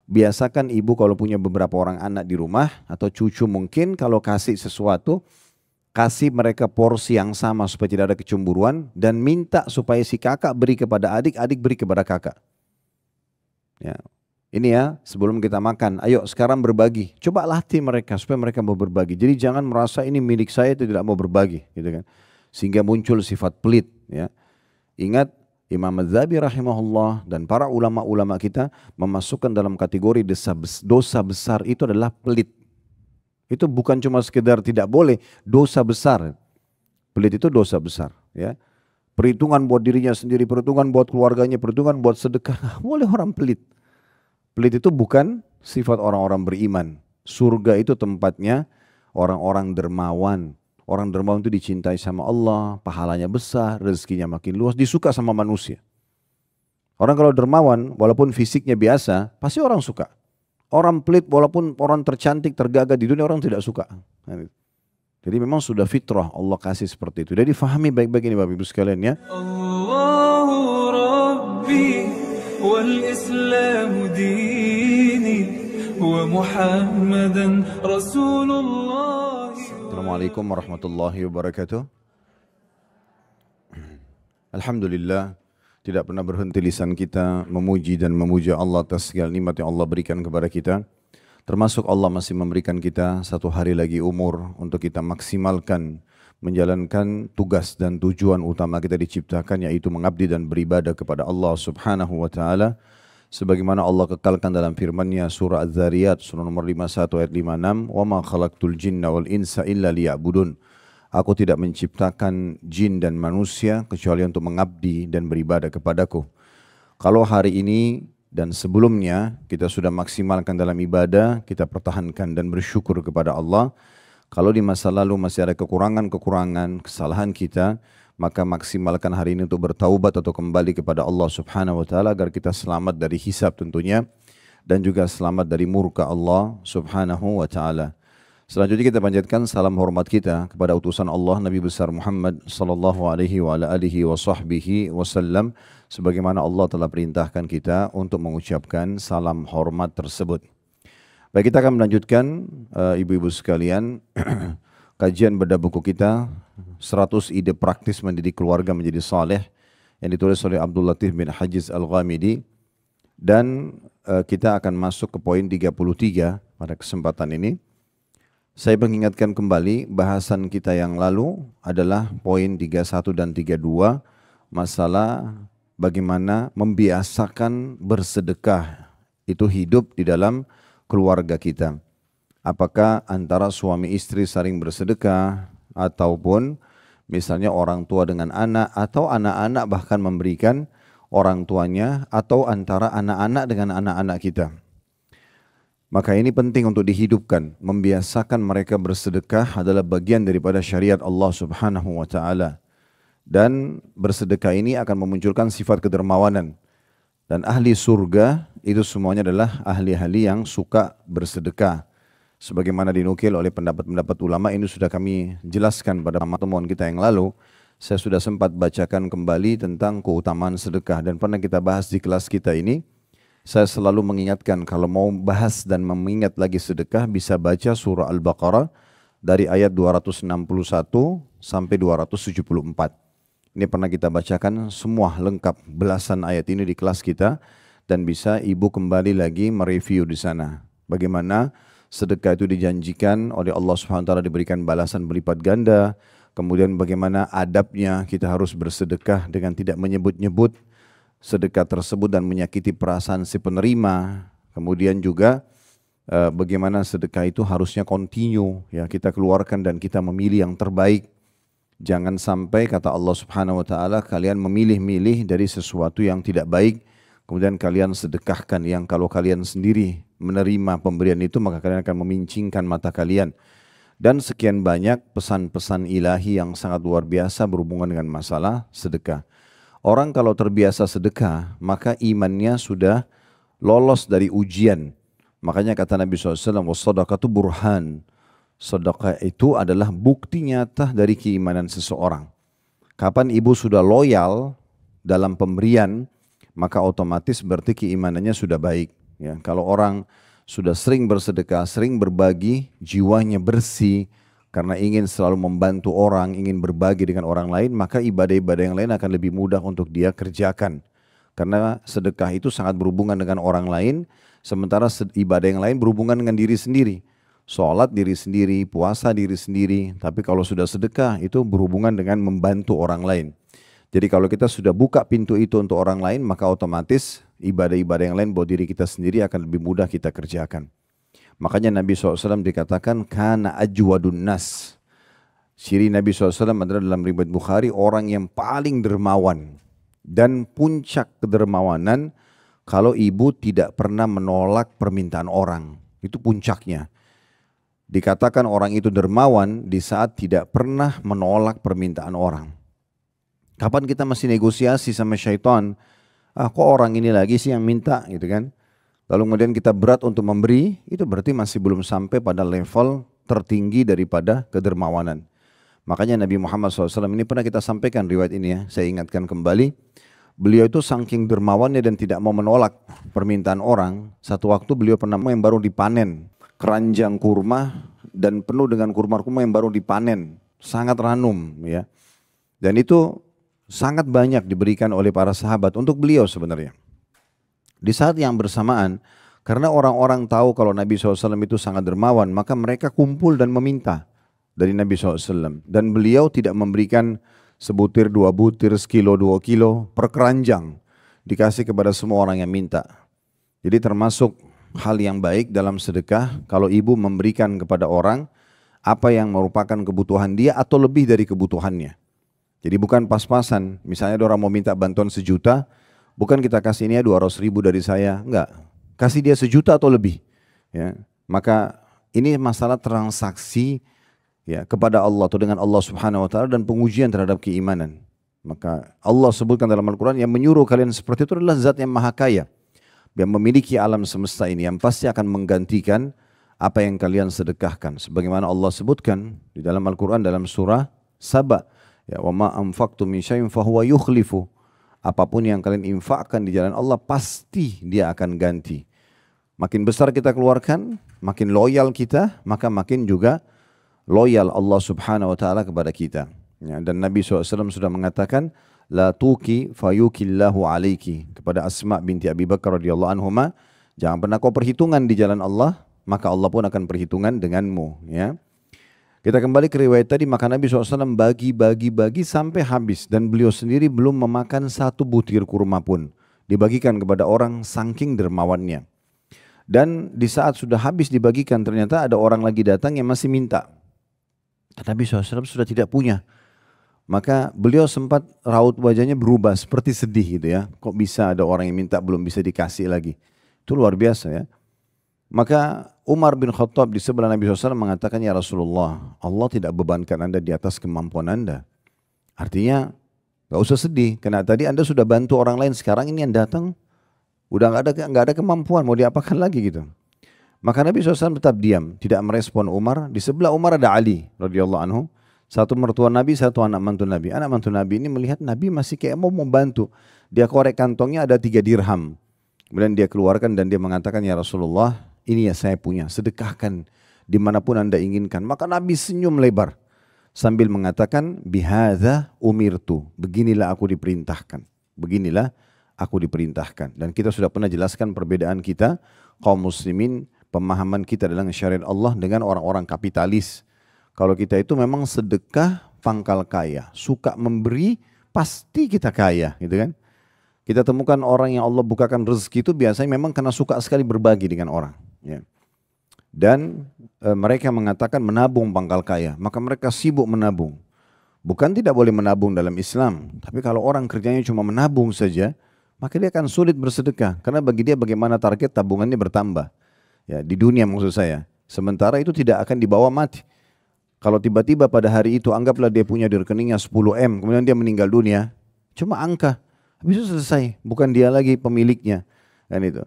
Biasakan ibu kalau punya beberapa orang anak di rumah atau cucu mungkin kalau kasih sesuatu, kasih mereka porsi yang sama supaya tidak ada kecemburuan dan minta supaya si kakak beri kepada adik, adik beri kepada kakak. Ya. Ini ya sebelum kita makan, ayo sekarang berbagi. Coba latih mereka supaya mereka mau berbagi. Jadi jangan merasa ini milik saya itu tidak mau berbagi, gitu kan. Sehingga muncul sifat pelit. Ya. Ingat Imam Adz-Dzahabi rahimahullah dan para ulama-ulama kita memasukkan dalam kategori dosa besar itu adalah pelit. Itu bukan cuma sekedar tidak boleh, dosa besar. Pelit itu dosa besar. Ya. Perhitungan buat dirinya sendiri, perhitungan buat keluarganya, perhitungan buat sedekah. Nggak boleh orang pelit. Pelit itu bukan sifat orang-orang beriman. Surga itu tempatnya orang-orang dermawan. Orang dermawan itu dicintai sama Allah, pahalanya besar, rezekinya makin luas, disuka sama manusia. Orang kalau dermawan, walaupun fisiknya biasa, pasti orang suka. Orang pelit, walaupun orang tercantik, tergagah di dunia, orang tidak suka. Jadi memang sudah fitrah Allah kasih seperti itu. Jadi fahami baik-baik ini Bapak Ibu sekalian ya. Allahu Rabbi. والإسلام ديني ومحمدا رسول الله. Assalamualaikum warahmatullahi wabarakatuh. Alhamdulillah, tidak pernah berhenti lisan kita memuji dan memuja Allah atas segala nikmat yang Allah berikan kepada kita. Termasuk Allah masih memberikan kita satu hari lagi umur untuk kita maksimalkan menjalankan tugas dan tujuan utama kita diciptakan, yaitu mengabdi dan beribadah kepada Allah Subhanahu wa taala sebagaimana Allah kekalkan dalam firman-Nya surah Az-Zariyat surah nomor 51 ayat 56, "Wa ma khalaqtul jinna wal insa illa liya'budun." Aku tidak menciptakan jin dan manusia kecuali untuk mengabdi dan beribadah kepadaku. Kalau hari ini dan sebelumnya kita sudah maksimalkan dalam ibadah, kita pertahankan dan bersyukur kepada Allah. Kalau di masa lalu masih ada kekurangan-kekurangan, kesalahan kita, maka maksimalkan hari ini untuk bertaubat atau kembali kepada Allah Subhanahu wa taala agar kita selamat dari hisab tentunya dan juga selamat dari murka Allah Subhanahu wa taala. Selanjutnya kita panjatkan salam hormat kita kepada utusan Allah Nabi besar Muhammad sallallahu alaihi wa ala alihi wa sahbihi wasallam sebagaimana Allah telah perintahkan kita untuk mengucapkan salam hormat tersebut. Baik, kita akan melanjutkan ibu-ibu sekalian kajian bedah buku kita 100 ide praktis mendidik keluarga menjadi saleh yang ditulis oleh Abdul Latif bin Hajiz Al-Ghamidi, dan kita akan masuk ke poin 33 pada kesempatan ini. Saya mengingatkan kembali bahasan kita yang lalu adalah poin 31 dan 32 masalah bagaimana membiasakan bersedekah itu hidup di dalam keluarga kita. Apakah antara suami istri saling bersedekah ataupun misalnya orang tua dengan anak atau anak-anak bahkan memberikan orang tuanya atau antara anak-anak dengan anak-anak kita. Maka ini penting untuk dihidupkan. Membiasakan mereka bersedekah adalah bagian daripada syariat Allah Subhanahu wa taala. Dan bersedekah ini akan memunculkan sifat kedermawanan. Dan ahli surga itu semuanya adalah ahli-ahli yang suka bersedekah. Sebagaimana dinukil oleh pendapat-pendapat ulama, ini sudah kami jelaskan pada pertemuan kita yang lalu. Saya sudah sempat bacakan kembali tentang keutamaan sedekah dan pernah kita bahas di kelas kita ini. Saya selalu mengingatkan kalau mau bahas dan mengingat lagi sedekah bisa baca surah Al-Baqarah dari ayat 261 sampai 274. Ini pernah kita bacakan semua lengkap belasan ayat ini di kelas kita dan bisa ibu kembali lagi mereview di sana. Bagaimana sedekah itu dijanjikan oleh Allah SWT diberikan balasan berlipat ganda. Kemudian bagaimana adabnya kita harus bersedekah dengan tidak menyebut-nyebut sedekah tersebut dan menyakiti perasaan si penerima. Kemudian juga bagaimana sedekah itu harusnya continue, ya kita keluarkan dan kita memilih yang terbaik. Jangan sampai kata Allah Subhanahu wa taala kalian memilih-milih dari sesuatu yang tidak baik kemudian kalian sedekahkan yang kalau kalian sendiri menerima pemberian itu maka kalian akan memincingkan mata kalian. Dan sekian banyak pesan-pesan ilahi yang sangat luar biasa berhubungan dengan masalah sedekah. Orang kalau terbiasa sedekah maka imannya sudah lolos dari ujian. Makanya kata Nabi SAW, "Was-shadaqatu burhan." Sedekah itu adalah bukti nyata dari keimanan seseorang. Kapan ibu sudah loyal dalam pemberian, maka otomatis berarti keimanannya sudah baik. Ya, kalau orang sudah sering bersedekah, sering berbagi, jiwanya bersih karena ingin selalu membantu orang, ingin berbagi dengan orang lain, maka ibadah-ibadah yang lain akan lebih mudah untuk dia kerjakan. Karena sedekah itu sangat berhubungan dengan orang lain, sementara ibadah yang lain berhubungan dengan diri sendiri. Sholat diri sendiri, puasa diri sendiri, tapi kalau sudah sedekah itu berhubungan dengan membantu orang lain. Jadi kalau kita sudah buka pintu itu untuk orang lain, maka otomatis ibadah-ibadah yang lain buat diri kita sendiri akan lebih mudah kita kerjakan. Makanya Nabi SAW dikatakan, kana ajwadun nas. Ciri Nabi SAW adalah dalam riwayat Bukhari, orang yang paling dermawan. Dan puncak kedermawanan, kalau ibu tidak pernah menolak permintaan orang. Itu puncaknya. Dikatakan orang itu dermawan di saat tidak pernah menolak permintaan orang. Kapan kita masih negosiasi sama syaitan? Kok orang ini lagi sih yang minta gitu kan? Lalu kemudian kita berat untuk memberi, itu berarti masih belum sampai pada level tertinggi daripada kedermawanan. Makanya Nabi Muhammad SAW ini pernah kita sampaikan riwayat ini ya, saya ingatkan kembali. Beliau itu saking dermawannya dan tidak mau menolak permintaan orang. Satu waktu beliau pernah yang baru dipanen, keranjang kurma dan penuh dengan kurma-kurma yang baru dipanen. Sangat ranum ya. Dan itu sangat banyak diberikan oleh para sahabat untuk beliau sebenarnya. Di saat yang bersamaan, karena orang-orang tahu kalau Nabi SAW itu sangat dermawan, maka mereka kumpul dan meminta dari Nabi SAW. Dan beliau tidak memberikan sebutir, 2 butir, sekilo, 2 kilo per keranjang. Dikasih kepada semua orang yang minta. Jadi termasuk hal yang baik dalam sedekah, kalau ibu memberikan kepada orang apa yang merupakan kebutuhan dia atau lebih dari kebutuhannya. Jadi bukan pas-pasan, misalnya ada orang mau minta bantuan 1 juta, bukan kita kasih ini 200 ribu dari saya, enggak. Kasih dia 1 juta atau lebih. Ya. Maka ini masalah transaksi ya, kepada Allah atau dengan Allah Subhanahu Wa Taala dan pengujian terhadap keimanan. Maka Allah sebutkan dalam Al-Quran yang menyuruh kalian seperti itu adalah zat yang maha kaya. Yang memiliki alam semesta ini, yang pasti akan menggantikan apa yang kalian sedekahkan. Sebagaimana Allah sebutkan di dalam Al-Quran dalam surah Saba. Ya, wa ma anfaqtum min syai'in fahuwa yukhlifu. Apapun yang kalian infakkan di jalan Allah pasti dia akan ganti. Makin besar kita keluarkan, makin loyal kita, maka makin juga loyal Allah Subhanahu Wa Taala kepada kita. Ya, dan Nabi SAW sudah mengatakan, la tuki fayukillahu alaiki, kepada Asma binti Abi Bakar radhiyallahu anhuma, jangan pernah kau perhitungan di jalan Allah, maka Allah pun akan perhitungan denganmu. Ya. Kita kembali ke riwayat tadi, maka Nabi SAW bagi sampai habis dan beliau sendiri belum memakan 1 butir kurma pun. Dibagikan kepada orang saking dermawannya. Dan di saat sudah habis dibagikan ternyata ada orang lagi datang yang masih minta. Nabi SAW sudah tidak punya. Maka beliau sempat raut wajahnya berubah seperti sedih gitu ya. Kok bisa ada orang yang minta belum bisa dikasih lagi. Itu luar biasa ya. Maka Umar bin Khattab di sebelah Nabi SAW mengatakan, ya Rasulullah, Allah tidak bebankan Anda di atas kemampuan Anda. Artinya gak usah sedih, karena tadi Anda sudah bantu orang lain, sekarang ini yang datang udah gak ada kemampuan, mau diapakan lagi gitu. Maka Nabi SAW tetap diam, tidak merespon Umar. Di sebelah Umar ada Ali radhiyallahu anhu, satu mertua Nabi, satu anak mantu Nabi. Anak mantu Nabi ini melihat Nabi masih kayak mau membantu. Dia korek kantongnya ada 3 dirham. Kemudian dia keluarkan dan dia mengatakan, ya Rasulullah, ini ya saya punya, sedekahkan dimanapun Anda inginkan. Maka Nabi senyum lebar sambil mengatakan, bihadza umirtu, beginilah aku diperintahkan. Beginilah aku diperintahkan. Dan kita sudah pernah jelaskan perbedaan kita, kaum muslimin, pemahaman kita dalam syariat Allah dengan orang-orang kapitalis. Kalau kita itu memang sedekah pangkal kaya, suka memberi pasti kita kaya gitu kan. Kita temukan orang yang Allah bukakan rezeki itu biasanya memang karena suka sekali berbagi dengan orang. Ya. Dan mereka mengatakan menabung pangkal kaya, maka mereka sibuk menabung. Bukan tidak boleh menabung dalam Islam, tapi kalau orang kerjanya cuma menabung saja, maka dia akan sulit bersedekah. Karena bagi dia bagaimana target tabungannya bertambah. Ya, di dunia maksud saya. Sementara itu tidak akan dibawa mati. Kalau tiba-tiba pada hari itu anggaplah dia punya di rekeningnya 10 M, kemudian dia meninggal dunia, cuma angka. Habis itu selesai, bukan dia lagi pemiliknya. Kan itu.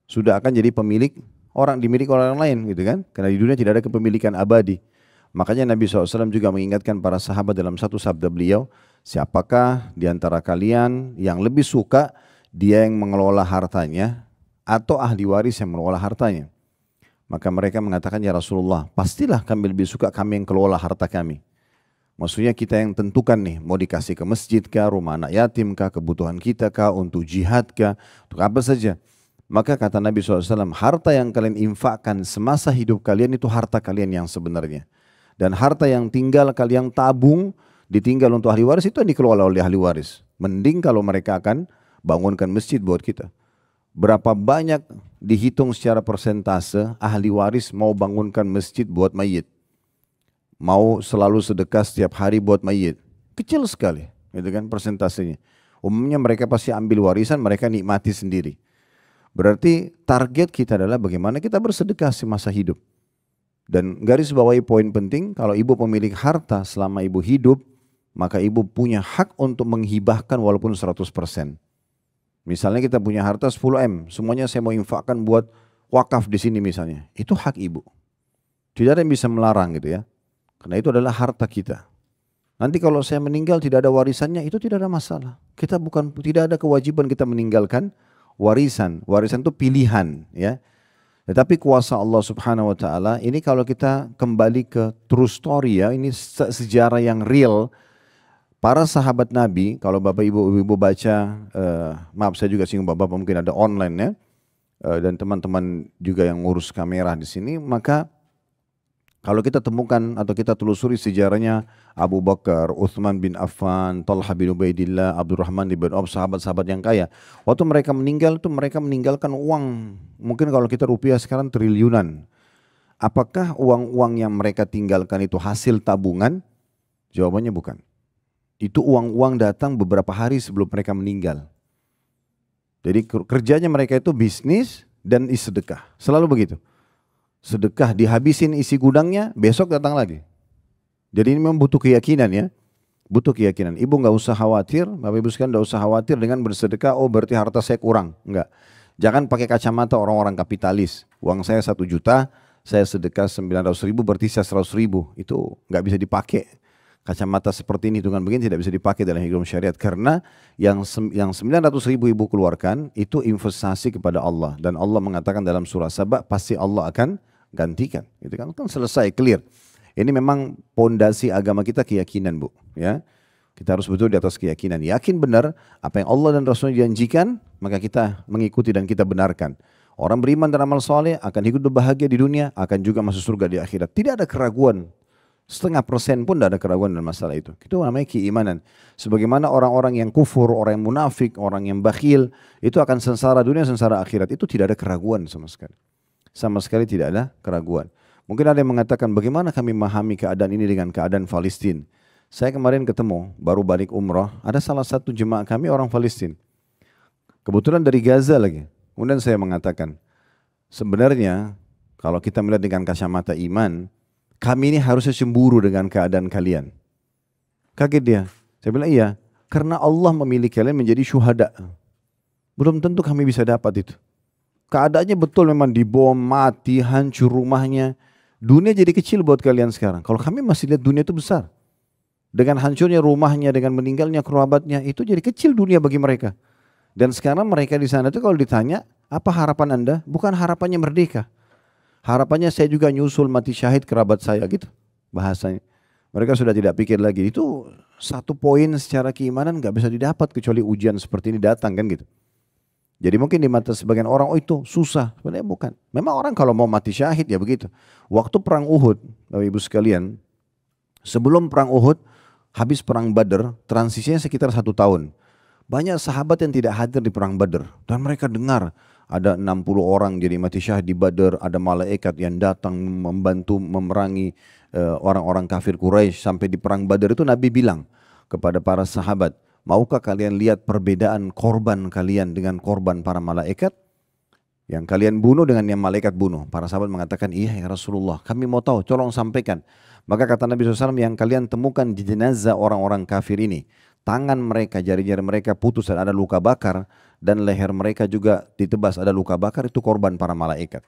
Sudah akan jadi pemilik orang, dimiliki orang lain gitu kan. Karena di dunia tidak ada kepemilikan abadi. Makanya Nabi SAW juga mengingatkan para sahabat dalam satu sabda beliau, siapakah di antara kalian yang lebih suka dia yang mengelola hartanya atau ahli waris yang mengelola hartanya. Maka mereka mengatakan, ya Rasulullah, pastilah kami lebih suka kami yang kelola harta kami. Maksudnya kita yang tentukan nih, mau dikasih ke masjid kah, rumah anak yatim kah, kebutuhan kita kah, untuk jihad kah, untuk apa saja. Maka kata Nabi SAW, harta yang kalian infakkan semasa hidup kalian itu harta kalian yang sebenarnya. Dan harta yang tinggal kalian tabung, ditinggal untuk ahli waris itu yang dikelola oleh ahli waris. Mending kalau mereka akan bangunkan masjid buat kita. Berapa banyak dihitung secara persentase ahli waris mau bangunkan masjid buat mayit. Mau selalu sedekah setiap hari buat mayit. Kecil sekali, gitu kan persentasenya. Umumnya mereka pasti ambil warisan, mereka nikmati sendiri. Berarti target kita adalah bagaimana kita bersedekah semasa hidup. Dan garis bawahi poin penting, kalau ibu pemilik harta selama ibu hidup, maka ibu punya hak untuk menghibahkan walaupun 100%. Misalnya kita punya harta 10M, semuanya saya mau infakkan buat wakaf di sini misalnya. Itu hak ibu. Tidak ada yang bisa melarang gitu ya. Karena itu adalah harta kita. Nanti kalau saya meninggal tidak ada warisannya, itu tidak ada masalah. Tidak ada kewajiban kita meninggalkan warisan. Warisan itu pilihan, ya. Tetapi kuasa Allah Subhanahu wa taala ini kalau kita kembali ke true story ya, ini sejarah yang real. Para sahabat Nabi, kalau Bapak Ibu baca, maaf saya juga singgung Bapak, mungkin ada online ya, dan teman-teman juga yang ngurus kamera di sini, maka kalau kita temukan atau kita telusuri sejarahnya Abu Bakar, Uthman bin Affan, Talha bin Ubaidillah, Abdurrahman bin Auf, sahabat-sahabat yang kaya. Waktu mereka meninggal itu mereka meninggalkan uang, mungkin kalau kita rupiah sekarang triliunan. Apakah uang-uang yang mereka tinggalkan itu hasil tabungan? Jawabannya bukan. Itu uang-uang datang beberapa hari sebelum mereka meninggal. Jadi kerjanya mereka itu bisnis dan sedekah, selalu begitu. Sedekah dihabisin isi gudangnya, besok datang lagi. Jadi ini memang butuh keyakinan ya. Butuh keyakinan. Ibu nggak usah khawatir, Bapak Ibu sekalian nggak usah khawatir dengan bersedekah, oh berarti harta saya kurang. Enggak. Jangan pakai kacamata orang-orang kapitalis. Uang saya 1 juta, saya sedekah 900.000 berarti saya 100.000. Itu nggak bisa dipakai. Kacamata seperti ini, hitungan begini tidak bisa dipakai dalam hukum syariat. Karena yang 900.000 ibu keluarkan itu investasi kepada Allah. Dan Allah mengatakan dalam surah Saba, pasti Allah akan gantikan, gitu kan selesai, clear. Ini memang pondasi agama kita keyakinan bu, ya. Kita harus betul di atas keyakinan, yakin benar apa yang Allah dan Rasulnya janjikan, maka kita mengikuti dan kita benarkan. Orang beriman dan amal soleh akan hidup bahagia di dunia, akan juga masuk surga di akhirat. Tidak ada keraguan, 0,5% pun tidak ada keraguan dalam masalah itu. Itu namanya keimanan. Sebagaimana orang-orang yang kufur, orang yang munafik, orang yang bakhil, itu akan sengsara dunia, sengsara akhirat. Itu tidak ada keraguan sama sekali. Sama sekali tidak ada keraguan. Mungkin ada yang mengatakan bagaimana kami memahami keadaan ini dengan keadaan Palestina. Saya kemarin ketemu, baru balik umrah, ada salah satu jemaah kami orang Palestina. Kebetulan dari Gaza lagi. Kemudian saya mengatakan, sebenarnya kalau kita melihat dengan kacamata iman, kami ini harusnya cemburu dengan keadaan kalian. Kaget dia. Saya bilang iya, karena Allah memilih kalian menjadi syuhada. Belum tentu kami bisa dapat itu. Keadaannya betul memang dibom, mati, hancur rumahnya. Dunia jadi kecil buat kalian sekarang. Kalau kami masih lihat dunia itu besar. Dengan hancurnya rumahnya, dengan meninggalnya kerabatnya, itu jadi kecil dunia bagi mereka. Dan sekarang mereka di sana itu kalau ditanya, apa harapan Anda? Bukan harapannya merdeka. Harapannya saya juga nyusul mati syahid kerabat saya gitu bahasanya. Mereka sudah tidak pikir lagi. Itu satu poin secara keimanan gak bisa didapat kecuali ujian seperti ini datang kan gitu. Jadi mungkin di mata sebagian orang, oh itu susah. Sebenarnya bukan. Memang orang kalau mau mati syahid ya begitu. Waktu perang Uhud, Bapak Ibu sekalian, sebelum perang Uhud, habis perang Badar, transisinya sekitar 1 tahun. Banyak sahabat yang tidak hadir di perang Badar. Dan mereka dengar ada 60 orang jadi mati syahid di Badar, ada malaikat yang datang membantu memerangi orang-orang kafir Quraisy. Sampai di perang Badar itu Nabi bilang kepada para sahabat, maukah kalian lihat perbedaan korban kalian dengan korban para malaikat? Yang kalian bunuh dengan yang malaikat bunuh. Para sahabat mengatakan, iya ya Rasulullah, kami mau tahu, tolong sampaikan. Maka kata Nabi SAW, yang kalian temukan di jenazah orang-orang kafir ini, tangan mereka, jari-jari mereka putus dan ada luka bakar, dan leher mereka juga ditebas ada luka bakar, itu korban para malaikat.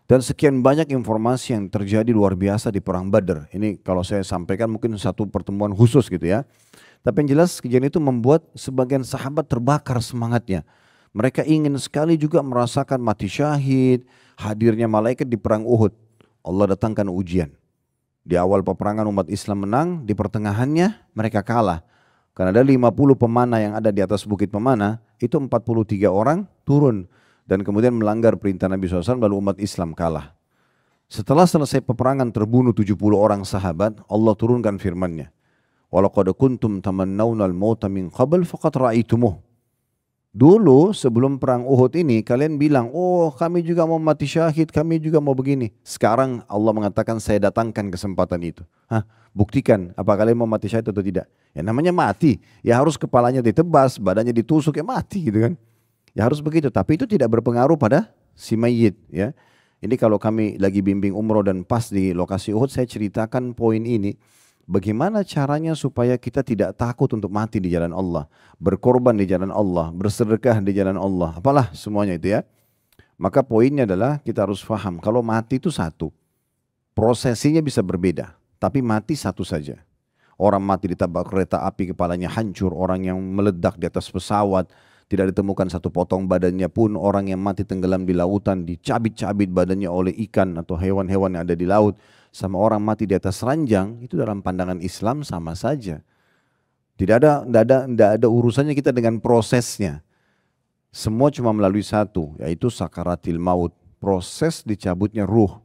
Dan sekian banyak informasi yang terjadi luar biasa di perang Badar. Ini kalau saya sampaikan mungkin satu pertemuan khusus gitu ya. Tapi yang jelas kejadian itu membuat sebagian sahabat terbakar semangatnya. Mereka ingin sekali juga merasakan mati syahid, hadirnya malaikat di perang Uhud. Allah datangkan ujian. Di awal peperangan umat Islam menang, di pertengahannya mereka kalah. Karena ada 50 pemanah yang ada di atas bukit pemanah, itu 43 orang turun. Dan kemudian melanggar perintah Nabi SAW, lalu umat Islam kalah. Setelah selesai peperangan terbunuh 70 orang sahabat, Allah turunkan firman-Nya. Walaqad kuntum tamannawnal mauta min qabl faqad ra'aitumuh. Dulu sebelum perang Uhud ini kalian bilang, oh kami juga mau mati syahid, kami juga mau begini. Sekarang Allah mengatakan saya datangkan kesempatan itu. Hah, buktikan apa kalian mau mati syahid atau tidak. Ya namanya mati, ya harus kepalanya ditebas, badannya ditusuk, ya mati gitu kan. Ya harus begitu, tapi itu tidak berpengaruh pada si mayit ya. Ini kalau kami lagi bimbing umroh dan pas di lokasi Uhud, saya ceritakan poin ini. Bagaimana caranya supaya kita tidak takut untuk mati di jalan Allah, berkorban di jalan Allah, bersedekah di jalan Allah, apalah semuanya itu ya. Maka poinnya adalah kita harus paham kalau mati itu satu, prosesinya bisa berbeda, tapi mati satu saja. Orang mati ditabrak kereta api kepalanya hancur, orang yang meledak di atas pesawat, tidak ditemukan satu potong badannya pun, orang yang mati tenggelam di lautan, dicabit-cabit badannya oleh ikan atau hewan-hewan yang ada di laut, sama orang mati di atas ranjang, itu dalam pandangan Islam sama saja. Tidak ada urusannya kita dengan prosesnya. Semua cuma melalui satu, yaitu sakaratil maut, proses dicabutnya ruh.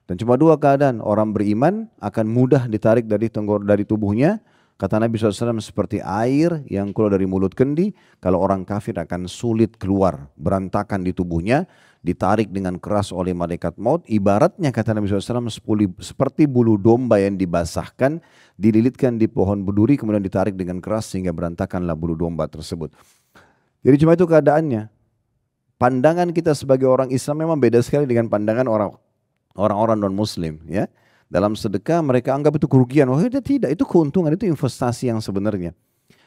Dan cuma dua keadaan, orang beriman akan mudah ditarik dari tubuhnya. Kata Nabi SAW seperti air yang keluar dari mulut kendi, kalau orang kafir akan sulit keluar, berantakan di tubuhnya, ditarik dengan keras oleh malaikat maut. Ibaratnya kata Nabi SAW seperti bulu domba yang dibasahkan, dililitkan di pohon berduri, kemudian ditarik dengan keras sehingga berantakanlah bulu domba tersebut. Jadi cuma itu keadaannya. Pandangan kita sebagai orang Islam memang beda sekali dengan pandangan orang-orang non-Muslim ya. Dalam sedekah mereka anggap itu kerugian. Wah tidak, itu keuntungan, itu investasi yang sebenarnya.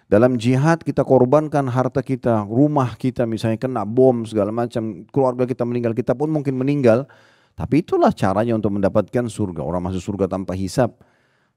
Dalam jihad kita korbankan harta kita, rumah kita misalnya kena bom segala macam, keluarga kita meninggal, kita pun mungkin meninggal. Tapi itulah caranya untuk mendapatkan surga. Orang masuk surga tanpa hisab.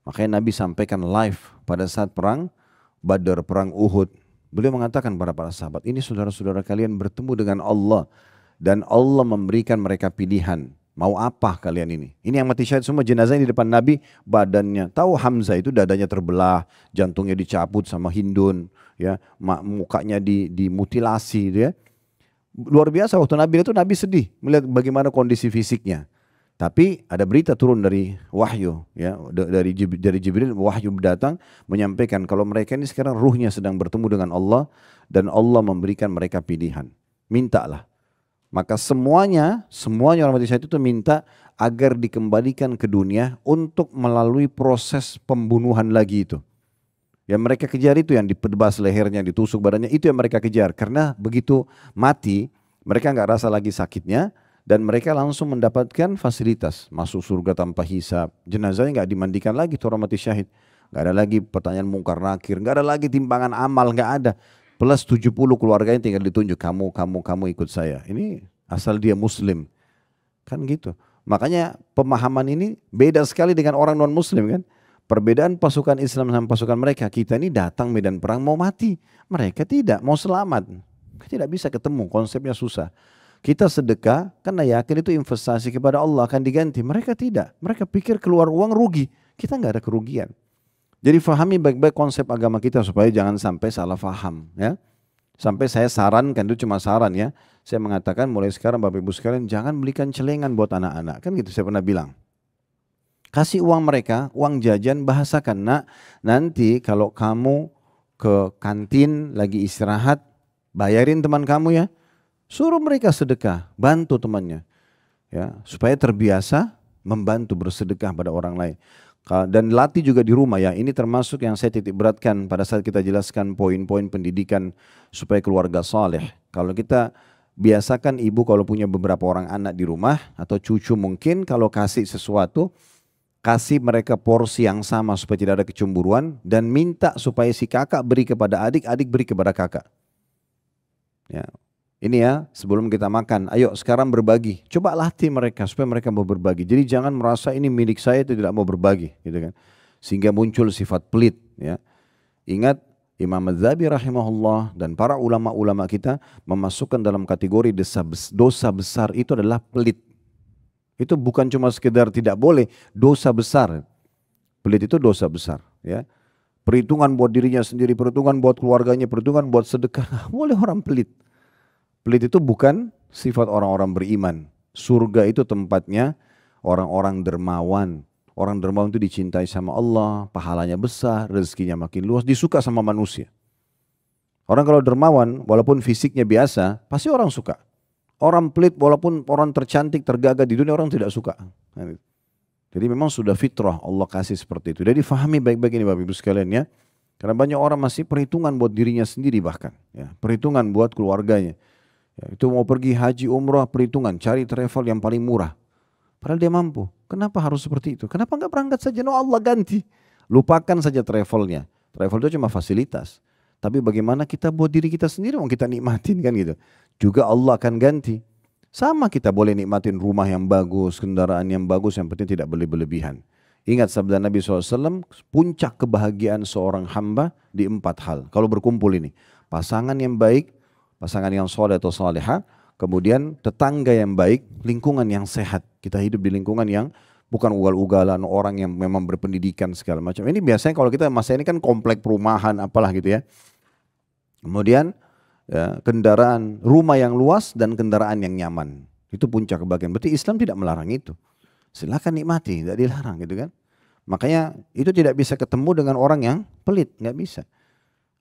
Makanya Nabi sampaikan live pada saat perang Badar, perang Uhud. Beliau mengatakan kepada para sahabat, ini saudara-saudara kalian bertemu dengan Allah. Dan Allah memberikan mereka pilihan. Mau apa kalian ini? Ini yang mati syahid semua jenazahnya di depan Nabi, badannya. Tahu Hamzah itu dadanya terbelah, jantungnya dicabut sama Hindun, ya, mukanya dimutilasi, ya. Luar biasa waktu Nabi itu Nabi sedih melihat bagaimana kondisi fisiknya. Tapi ada berita turun dari wahyu, ya, dari Jibril wahyu datang menyampaikan kalau mereka ini sekarang ruhnya sedang bertemu dengan Allah dan Allah memberikan mereka pilihan. Mintalah. Maka semuanya orang mati syahid itu minta agar dikembalikan ke dunia untuk melalui proses pembunuhan lagi itu. Yang mereka kejar itu yang dipedbas lehernya, ditusuk badannya, itu yang mereka kejar. Karena begitu mati, mereka nggak rasa lagi sakitnya dan mereka langsung mendapatkan fasilitas. Masuk surga tanpa hisab, jenazahnya nggak dimandikan lagi tuh orang mati syahid. Nggak ada lagi pertanyaan mungkar nakir, nggak ada lagi timbangan amal, nggak ada. Plus 70 keluarganya tinggal ditunjuk, kamu ikut saya. Ini asal dia muslim. Kan gitu. Makanya pemahaman ini beda sekali dengan orang non muslim kan. Perbedaan pasukan Islam sama pasukan mereka. Kita ini datang medan perang mau mati. Mereka tidak, mau selamat. Tidak bisa ketemu, konsepnya susah. Kita sedekah karena yakin itu investasi kepada Allah akan diganti. Mereka tidak. Mereka pikir keluar uang rugi. Kita nggak ada kerugian. Jadi fahami baik-baik konsep agama kita supaya jangan sampai salah faham ya. Sampai saya sarankan, itu cuma saran ya. Saya mengatakan mulai sekarang Bapak Ibu sekalian jangan belikan celengan buat anak-anak. Kan gitu saya pernah bilang. Kasih uang mereka, uang jajan, bahasakan. Nak, nanti kalau kamu ke kantin lagi istirahat, bayarin teman kamu ya. Suruh mereka sedekah, bantu temannya. Ya, supaya terbiasa membantu bersedekah pada orang lain. Dan latih juga di rumah ya, ini termasuk yang saya titik beratkan pada saat kita jelaskan poin-poin pendidikan supaya keluarga saleh. Kalau kita biasakan ibu kalau punya beberapa orang anak di rumah atau cucu mungkin kalau kasih sesuatu, kasih mereka porsi yang sama supaya tidak ada kecemburuan dan minta supaya si kakak beri kepada adik, adik beri kepada kakak. Ya. Ini ya sebelum kita makan, ayo sekarang berbagi. Coba latih mereka supaya mereka mau berbagi. Jadi jangan merasa ini milik saya itu tidak mau berbagi, gitu kan. Sehingga muncul sifat pelit. Ya. Ingat Imam Adz-Dzahabi rahimahullah dan para ulama-ulama kita memasukkan dalam kategori dosa besar itu adalah pelit. Itu bukan cuma sekedar tidak boleh, dosa besar. Pelit itu dosa besar, ya. Perhitungan buat dirinya sendiri, perhitungan buat keluarganya, perhitungan buat sedekah. Nggak boleh orang pelit. Pelit itu bukan sifat orang-orang beriman. Surga itu tempatnya orang-orang dermawan. Orang dermawan itu dicintai sama Allah, pahalanya besar, rezekinya makin luas, disuka sama manusia. Orang kalau dermawan, walaupun fisiknya biasa, pasti orang suka. Orang pelit, walaupun orang tercantik, tergagah di dunia, orang tidak suka. Jadi memang sudah fitrah Allah kasih seperti itu. Jadi fahami baik-baik ini Bapak Ibu sekalian ya. Karena banyak orang masih perhitungan buat dirinya sendiri bahkan. Ya, perhitungan buat keluarganya. Ya, itu mau pergi haji umrah, perhitungan, cari travel yang paling murah. Padahal dia mampu. Kenapa harus seperti itu? Kenapa enggak berangkat saja? No Allah ganti. Lupakan saja travelnya. Travel itu cuma fasilitas. Tapi bagaimana kita buat diri kita sendiri, mau kita nikmatin kan gitu. Juga Allah akan ganti. Sama kita boleh nikmatin rumah yang bagus, kendaraan yang bagus, yang penting tidak berlebihan. Ingat sabda Nabi SAW, puncak kebahagiaan seorang hamba di 4 hal. Kalau berkumpul ini, pasangan yang baik, pasangan yang soleh atau soleha, kemudian tetangga yang baik, lingkungan yang sehat. Kita hidup di lingkungan yang bukan ugal-ugalan, orang yang memang berpendidikan segala macam. Ini biasanya kalau kita masa ini kan komplek perumahan apalah gitu ya. Kemudian ya, kendaraan, rumah yang luas dan kendaraan yang nyaman. Itu puncak kebahagiaan. Berarti Islam tidak melarang itu. Silakan nikmati, tidak dilarang gitu kan. Makanya itu tidak bisa ketemu dengan orang yang pelit, nggak bisa.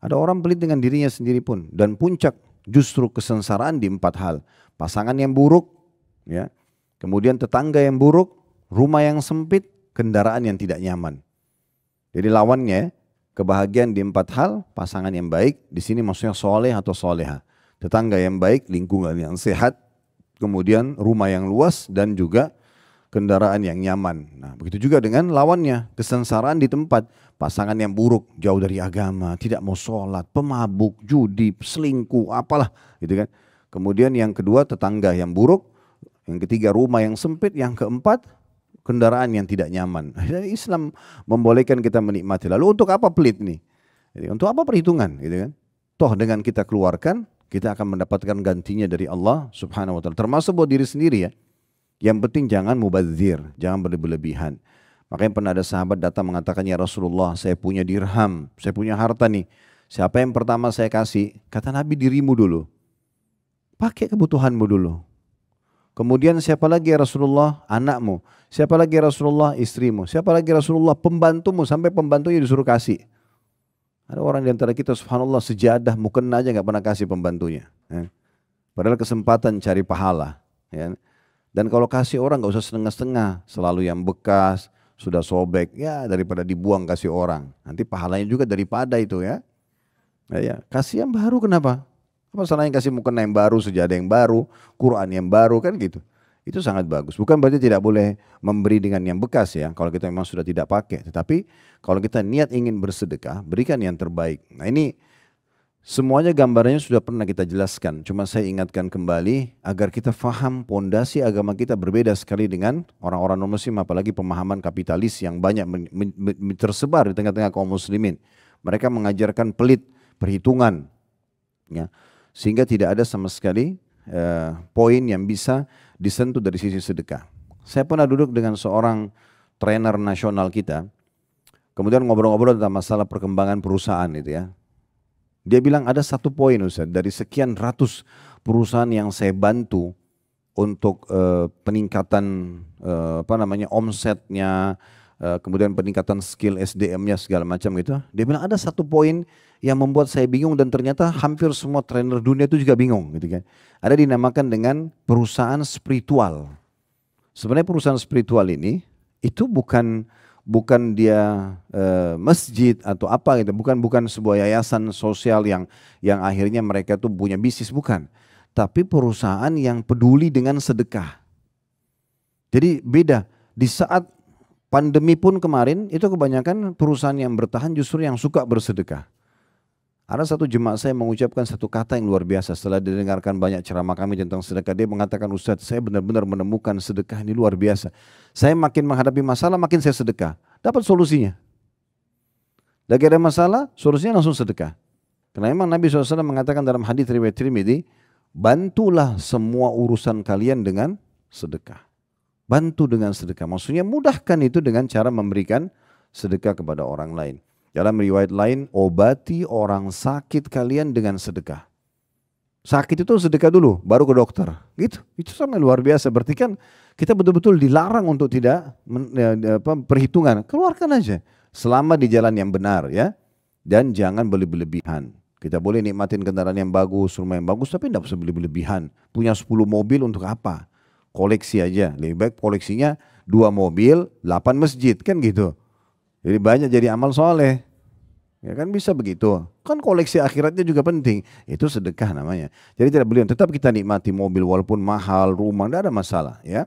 Ada orang pelit dengan dirinya sendiri pun. Dan puncak justru kesengsaraan di 4 hal. Pasangan yang buruk, ya. Kemudian tetangga yang buruk, rumah yang sempit, kendaraan yang tidak nyaman. Jadi lawannya kebahagiaan di 4 hal, pasangan yang baik, di sini maksudnya soleh atau soleha. Tetangga yang baik, lingkungan yang sehat, kemudian rumah yang luas dan juga kendaraan yang nyaman. Nah, begitu juga dengan lawannya, kesengsaraan di tempat, pasangan yang buruk, jauh dari agama, tidak mau sholat, pemabuk, judi, selingkuh, apalah gitu kan. Kemudian yang kedua tetangga yang buruk, yang ketiga rumah yang sempit, yang keempat kendaraan yang tidak nyaman. Jadi Islam membolehkan kita menikmati. Lalu untuk apa pelit nih? Jadi, untuk apa perhitungan gitu kan? Toh dengan kita keluarkan, kita akan mendapatkan gantinya dari Allah Subhanahu wa taala. Termasuk buat diri sendiri ya. Yang penting jangan mubadzir, jangan berlebihan. Makanya pernah ada sahabat datang mengatakan, ya Rasulullah, saya punya dirham, saya punya harta nih. Siapa yang pertama saya kasih? Kata Nabi, dirimu dulu. Pakai kebutuhanmu dulu. Kemudian siapa lagi ya Rasulullah? Anakmu. Siapa lagi ya Rasulullah? Istrimu. Siapa lagi ya Rasulullah? Pembantumu, sampai pembantunya disuruh kasih. Ada orang di antara kita subhanallah sejadah mukena aja gak pernah kasih pembantunya. Ya. Padahal kesempatan cari pahala. Ya. Dan kalau kasih orang gak usah setengah-setengah. Selalu yang bekas, sudah sobek. Ya daripada dibuang kasih orang. Nanti pahalanya juga daripada itu ya. Ya. Kasih yang baru kenapa? Apa salahnya kasih mukena yang baru, sejadah yang baru, Quran yang baru kan gitu. Itu sangat bagus. Bukan berarti tidak boleh memberi dengan yang bekas ya. Kalau kita memang sudah tidak pakai. Tetapi kalau kita niat ingin bersedekah, berikan yang terbaik. Nah ini semuanya gambarannya sudah pernah kita jelaskan. Cuma saya ingatkan kembali agar kita faham pondasi agama kita berbeda sekali dengan orang-orang non-muslim. Apalagi pemahaman kapitalis yang banyak tersebar di tengah-tengah kaum muslimin. Mereka mengajarkan pelit, perhitungan. Ya. Sehingga tidak ada sama sekali poin yang bisa disentuh dari sisi sedekah. Saya pernah duduk dengan seorang trainer nasional kita, kemudian ngobrol-ngobrol tentang masalah perkembangan perusahaan itu ya. Dia bilang ada satu poin Ustaz, dari sekian ratus perusahaan yang saya bantu untuk peningkatan omsetnya, kemudian peningkatan skill SDM-nya segala macam gitu. Dia bilang ada satu poin yang membuat saya bingung dan ternyata hampir semua trainer dunia itu juga bingung gitu kan. Ada dinamakan dengan perusahaan spiritual. Sebenarnya perusahaan spiritual ini itu bukan dia masjid atau apa gitu, bukan sebuah yayasan sosial yang akhirnya mereka tuh punya bisnis, bukan. Tapi perusahaan yang peduli dengan sedekah. Jadi beda. Di saat pandemi pun kemarin itu kebanyakan perusahaan yang bertahan justru yang suka bersedekah. Ada satu jemaah saya mengucapkan satu kata yang luar biasa setelah didengarkan banyak ceramah kami tentang sedekah. Dia mengatakan, Ustadz, saya benar-benar menemukan sedekah ini luar biasa. Saya makin menghadapi masalah, makin saya sedekah. Dapat solusinya. Lagi ada masalah, solusinya langsung sedekah. Karena memang Nabi SAW mengatakan dalam hadis riwayat Tirmidzi, bantulah semua urusan kalian dengan sedekah. Bantu dengan sedekah. Maksudnya mudahkan itu dengan cara memberikan sedekah kepada orang lain. Dalam riwayat lain, obati orang sakit kalian dengan sedekah. Sakit itu sedekah dulu, baru ke dokter. Gitu. Itu sangat luar biasa. Berarti kan kita betul-betul dilarang untuk tidak perhitungan. Keluarkan aja. Selama di jalan yang benar ya. Dan jangan berlebihan. Kita boleh nikmatin kendaraan yang bagus, rumah yang bagus, tapi tidak usah berlebihan. Punya 10 mobil untuk apa? Koleksi aja. Lebih baik koleksinya 2 mobil, 8 masjid. Kan gitu. Jadi banyak jadi amal soleh. Ya kan bisa begitu. Kan koleksi akhiratnya juga penting. Itu sedekah namanya. Jadi tidak boleh. Tetap kita nikmati mobil walaupun mahal, rumah, tidak ada masalah ya.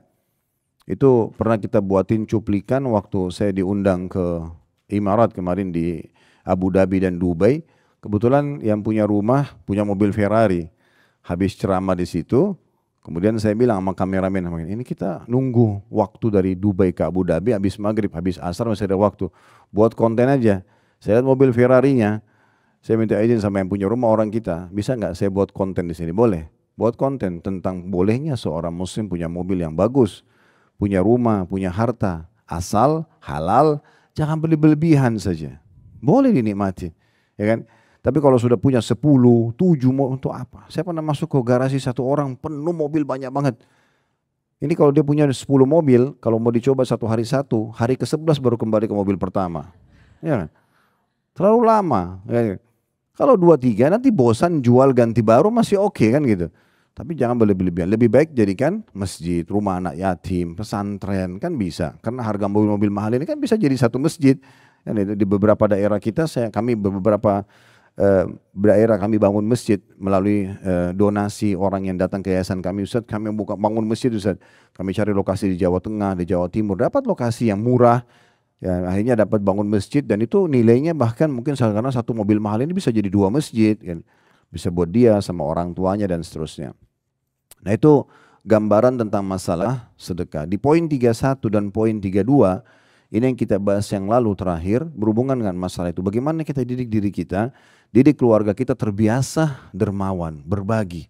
Itu pernah kita buatin cuplikan waktu saya diundang ke Imarat kemarin di Abu Dhabi dan Dubai. Kebetulan yang punya rumah punya mobil Ferrari. Habis ceramah di situ, kemudian saya bilang sama kameramen, ini kita nunggu waktu dari Dubai ke Abu Dhabi, habis maghrib, habis asar masih ada waktu. Buat konten aja. Saya lihat mobil Ferrarinya, saya minta izin sama yang punya rumah orang kita, bisa nggak saya buat konten di sini? Boleh. Buat konten tentang bolehnya seorang muslim punya mobil yang bagus, punya rumah, punya harta, asal halal, jangan berlebihan saja. Boleh dinikmati, ya kan? Tapi kalau sudah punya 10, 7 mau untuk apa? Saya pernah masuk ke garasi satu orang penuh mobil banyak banget. Ini kalau dia punya 10 mobil, kalau mau dicoba satu, hari ke-11 baru kembali ke mobil pertama. Ya, terlalu lama. Ya. Kalau 2-3 nanti bosan jual ganti baru masih oke kan gitu. Tapi jangan berlebihan. Lebih baik jadikan masjid, rumah anak yatim, pesantren kan bisa. Karena harga mobil-mobil mahal ini kan bisa jadi satu masjid. Di beberapa daerah kita, kami beberapa daerah kami bangun masjid melalui donasi orang yang datang ke yayasan kami. Ustaz, kami bangun masjid Ustaz. Kami cari lokasi di Jawa Tengah, di Jawa Timur, dapat lokasi yang murah. Ya, akhirnya dapat bangun masjid dan itu nilainya bahkan mungkin karena satu mobil mahal ini bisa jadi 2 masjid kan. Bisa buat dia sama orang tuanya dan seterusnya. Nah itu gambaran tentang masalah sedekah. Di poin 31 dan poin 32 ini yang kita bahas yang lalu terakhir berhubungan dengan masalah itu. Bagaimana kita didik diri kita, didik keluarga kita terbiasa dermawan, berbagi.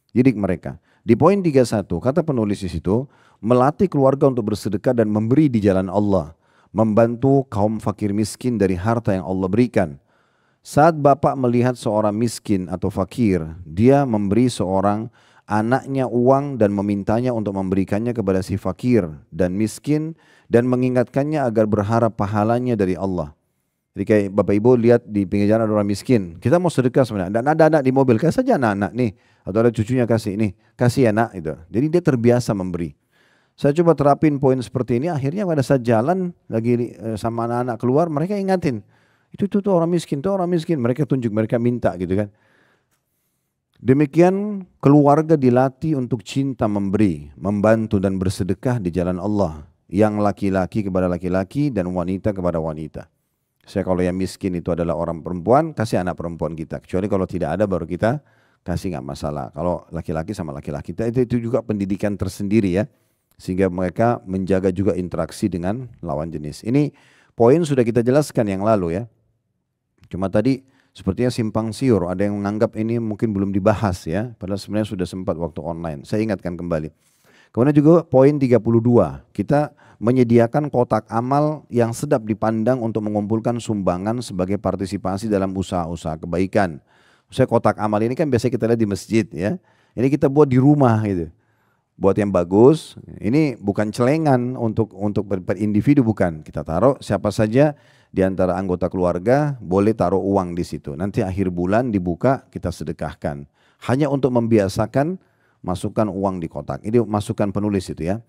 Didik mereka. Di poin 31 kata penulis di situ, melatih keluarga untuk bersedekah dan memberi di jalan Allah. Membantu kaum fakir miskin dari harta yang Allah berikan. Saat bapak melihat seorang miskin atau fakir, dia memberi seorang anaknya uang dan memintanya untuk memberikannya kepada si fakir dan miskin dan mengingatkannya agar berharap pahalanya dari Allah. Jadi kayak bapak ibu lihat di pinggir jalan ada orang miskin, kita mau sedekah sebenarnya, dan ada anak di mobil, kasih saja anak-anak nih, atau ada cucunya kasih ini, kasih anak itu. Jadi dia terbiasa memberi. Saya coba terapin poin seperti ini, akhirnya pada saat jalan lagi sama anak-anak keluar, mereka ingatin, itu tuh orang miskin, mereka tunjuk, mereka minta gitu kan. Demikian keluarga dilatih untuk cinta memberi, membantu dan bersedekah di jalan Allah. Yang laki-laki kepada laki-laki dan wanita kepada wanita. Saya kalau yang miskin itu adalah orang perempuan, kasih anak perempuan kita. Kecuali kalau tidak ada baru kita kasih nggak masalah. Kalau laki-laki sama laki-laki itu juga pendidikan tersendiri ya. Sehingga mereka menjaga juga interaksi dengan lawan jenis. Ini poin sudah kita jelaskan yang lalu ya. Cuma tadi sepertinya simpang siur, ada yang menganggap ini mungkin belum dibahas ya, padahal sebenarnya sudah sempat waktu online. Saya ingatkan kembali. Kemudian juga poin 32, kita menyediakan kotak amal yang sedap dipandang untuk mengumpulkan sumbangan sebagai partisipasi dalam usaha-usaha kebaikan. Misalnya kotak amal ini kan biasa kita lihat di masjid ya, ini kita buat di rumah gitu. Buat yang bagus, ini bukan celengan untuk per individu bukan. Kita taruh siapa saja di antara anggota keluarga boleh taruh uang di situ. Nanti akhir bulan dibuka kita sedekahkan. Hanya untuk membiasakan masukkan uang di kotak. Ini masukkan penulis itu ya.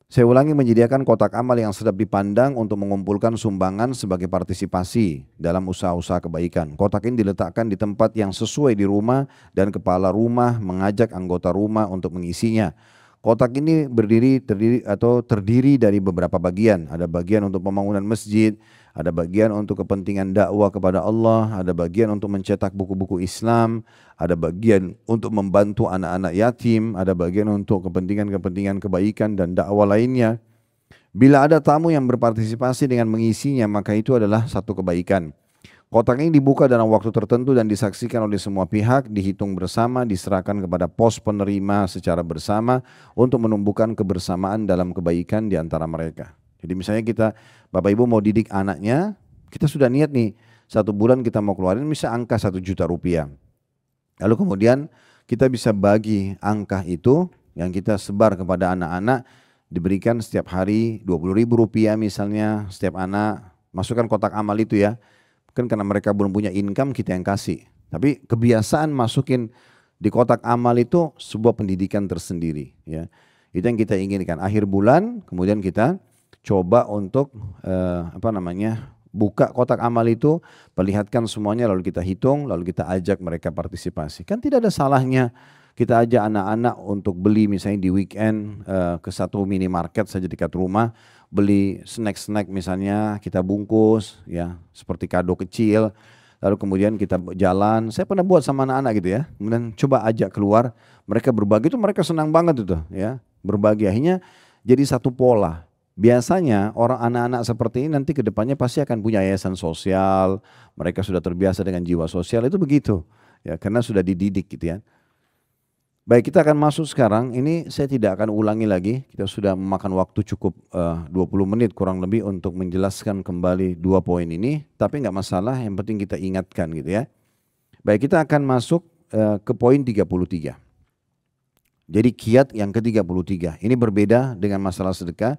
Saya ulangi, menyediakan kotak amal yang sedap dipandang untuk mengumpulkan sumbangan sebagai partisipasi dalam usaha-usaha kebaikan. Kotak ini diletakkan di tempat yang sesuai di rumah dan kepala rumah mengajak anggota rumah untuk mengisinya. Kotak ini terdiri dari beberapa bagian. Ada bagian untuk pembangunan masjid, ada bagian untuk kepentingan dakwah kepada Allah, ada bagian untuk mencetak buku-buku Islam, ada bagian untuk membantu anak-anak yatim, ada bagian untuk kepentingan-kepentingan kebaikan dan dakwah lainnya. Bila ada tamu yang berpartisipasi dengan mengisinya, maka itu adalah satu kebaikan. Kotak ini dibuka dalam waktu tertentu dan disaksikan oleh semua pihak, dihitung bersama, diserahkan kepada pos penerima secara bersama untuk menumbuhkan kebersamaan dalam kebaikan di antara mereka. Jadi misalnya kita, Bapak Ibu mau didik anaknya, kita sudah niat nih, 1 bulan kita mau keluarin misalnya angka 1 juta rupiah. Lalu kemudian kita bisa bagi angka itu yang kita sebar kepada anak-anak, diberikan setiap hari 20.000 rupiah misalnya setiap anak, masukkan kotak amal itu ya. Kan karena mereka belum punya income kita yang kasih. Tapi kebiasaan masukin di kotak amal itu sebuah pendidikan tersendiri. Ya. Itu yang kita inginkan. Akhir bulan kemudian kita coba untuk buka kotak amal itu, perlihatkan semuanya lalu kita hitung, lalu kita ajak mereka partisipasi. Kan tidak ada salahnya kita ajak anak-anak untuk beli misalnya di weekend ke satu minimarket saja dekat rumah, beli snack-snack misalnya kita bungkus ya seperti kado kecil, lalu kemudian kita jalan. Saya pernah buat sama anak-anak gitu ya, kemudian coba ajak keluar, mereka berbagi itu mereka senang banget itu ya, berbagi akhirnya jadi satu pola. Biasanya orang anak-anak seperti ini nanti ke depannya pasti akan punya yayasan sosial, mereka sudah terbiasa dengan jiwa sosial itu begitu ya karena sudah dididik gitu ya. Baik, kita akan masuk sekarang. Ini saya tidak akan ulangi lagi. Kita sudah memakan waktu cukup 20 menit kurang lebih untuk menjelaskan kembali 2 poin ini. Tapi nggak masalah, yang penting kita ingatkan gitu ya. Baik, kita akan masuk ke poin 33. Jadi kiat yang ke-33. Ini berbeda dengan masalah sedekah.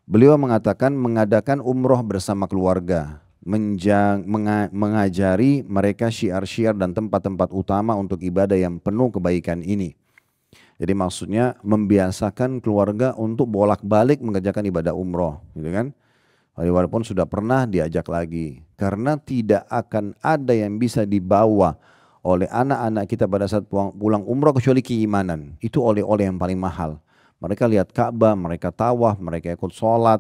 Beliau mengatakan mengadakan umroh bersama keluarga. Mengajari mereka syiar-syiar dan tempat-tempat utama untuk ibadah yang penuh kebaikan ini. Jadi maksudnya membiasakan keluarga untuk bolak-balik mengerjakan ibadah umroh, gitu kan? Walaupun sudah pernah diajak lagi, karena tidak akan ada yang bisa dibawa oleh anak-anak kita pada saat pulang umroh kecuali keimanan. Itu oleh-oleh yang paling mahal. Mereka lihat Ka'bah, mereka tawaf, mereka ikut sholat.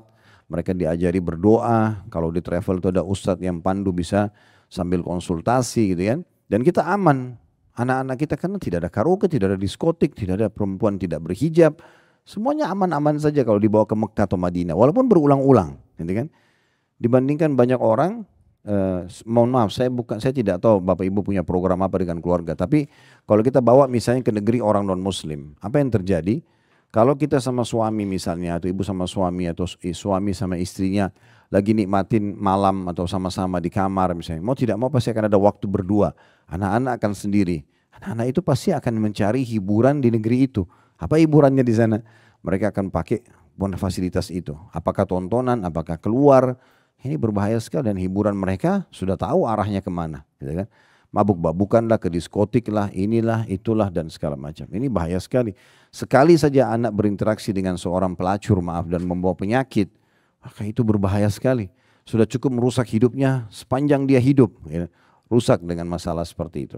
Mereka diajari berdoa, kalau di travel itu ada ustadz yang pandu bisa sambil konsultasi gitu kan. Dan kita aman, anak-anak kita karena tidak ada karaoke, tidak ada diskotik, tidak ada perempuan tidak berhijab. Semuanya aman-aman saja kalau dibawa ke Mekah atau Madinah, walaupun berulang-ulang gitu kan. Dibandingkan banyak orang, mohon maaf saya tidak tahu Bapak Ibu punya program apa dengan keluarga. Tapi kalau kita bawa misalnya ke negeri orang non muslim, apa yang terjadi? Kalau kita sama suami misalnya, atau ibu sama suami, atau suami sama istrinya lagi nikmatin malam atau sama-sama di kamar misalnya, mau tidak mau pasti akan ada waktu berdua. Anak-anak akan sendiri. Anak-anak itu pasti akan mencari hiburan di negeri itu. Apa hiburannya di sana? Mereka akan pakai fasilitas itu. Apakah tontonan, apakah keluar. Ini berbahaya sekali dan hiburan mereka sudah tahu arahnya kemana. Gitu kan? Mabuk-babukanlah, ke diskotik lah, inilah, itulah dan segala macam. Ini bahaya sekali. Sekali saja anak berinteraksi dengan seorang pelacur dan membawa penyakit, maka itu berbahaya sekali. Sudah cukup merusak hidupnya sepanjang dia hidup, ya. Rusak dengan masalah seperti itu.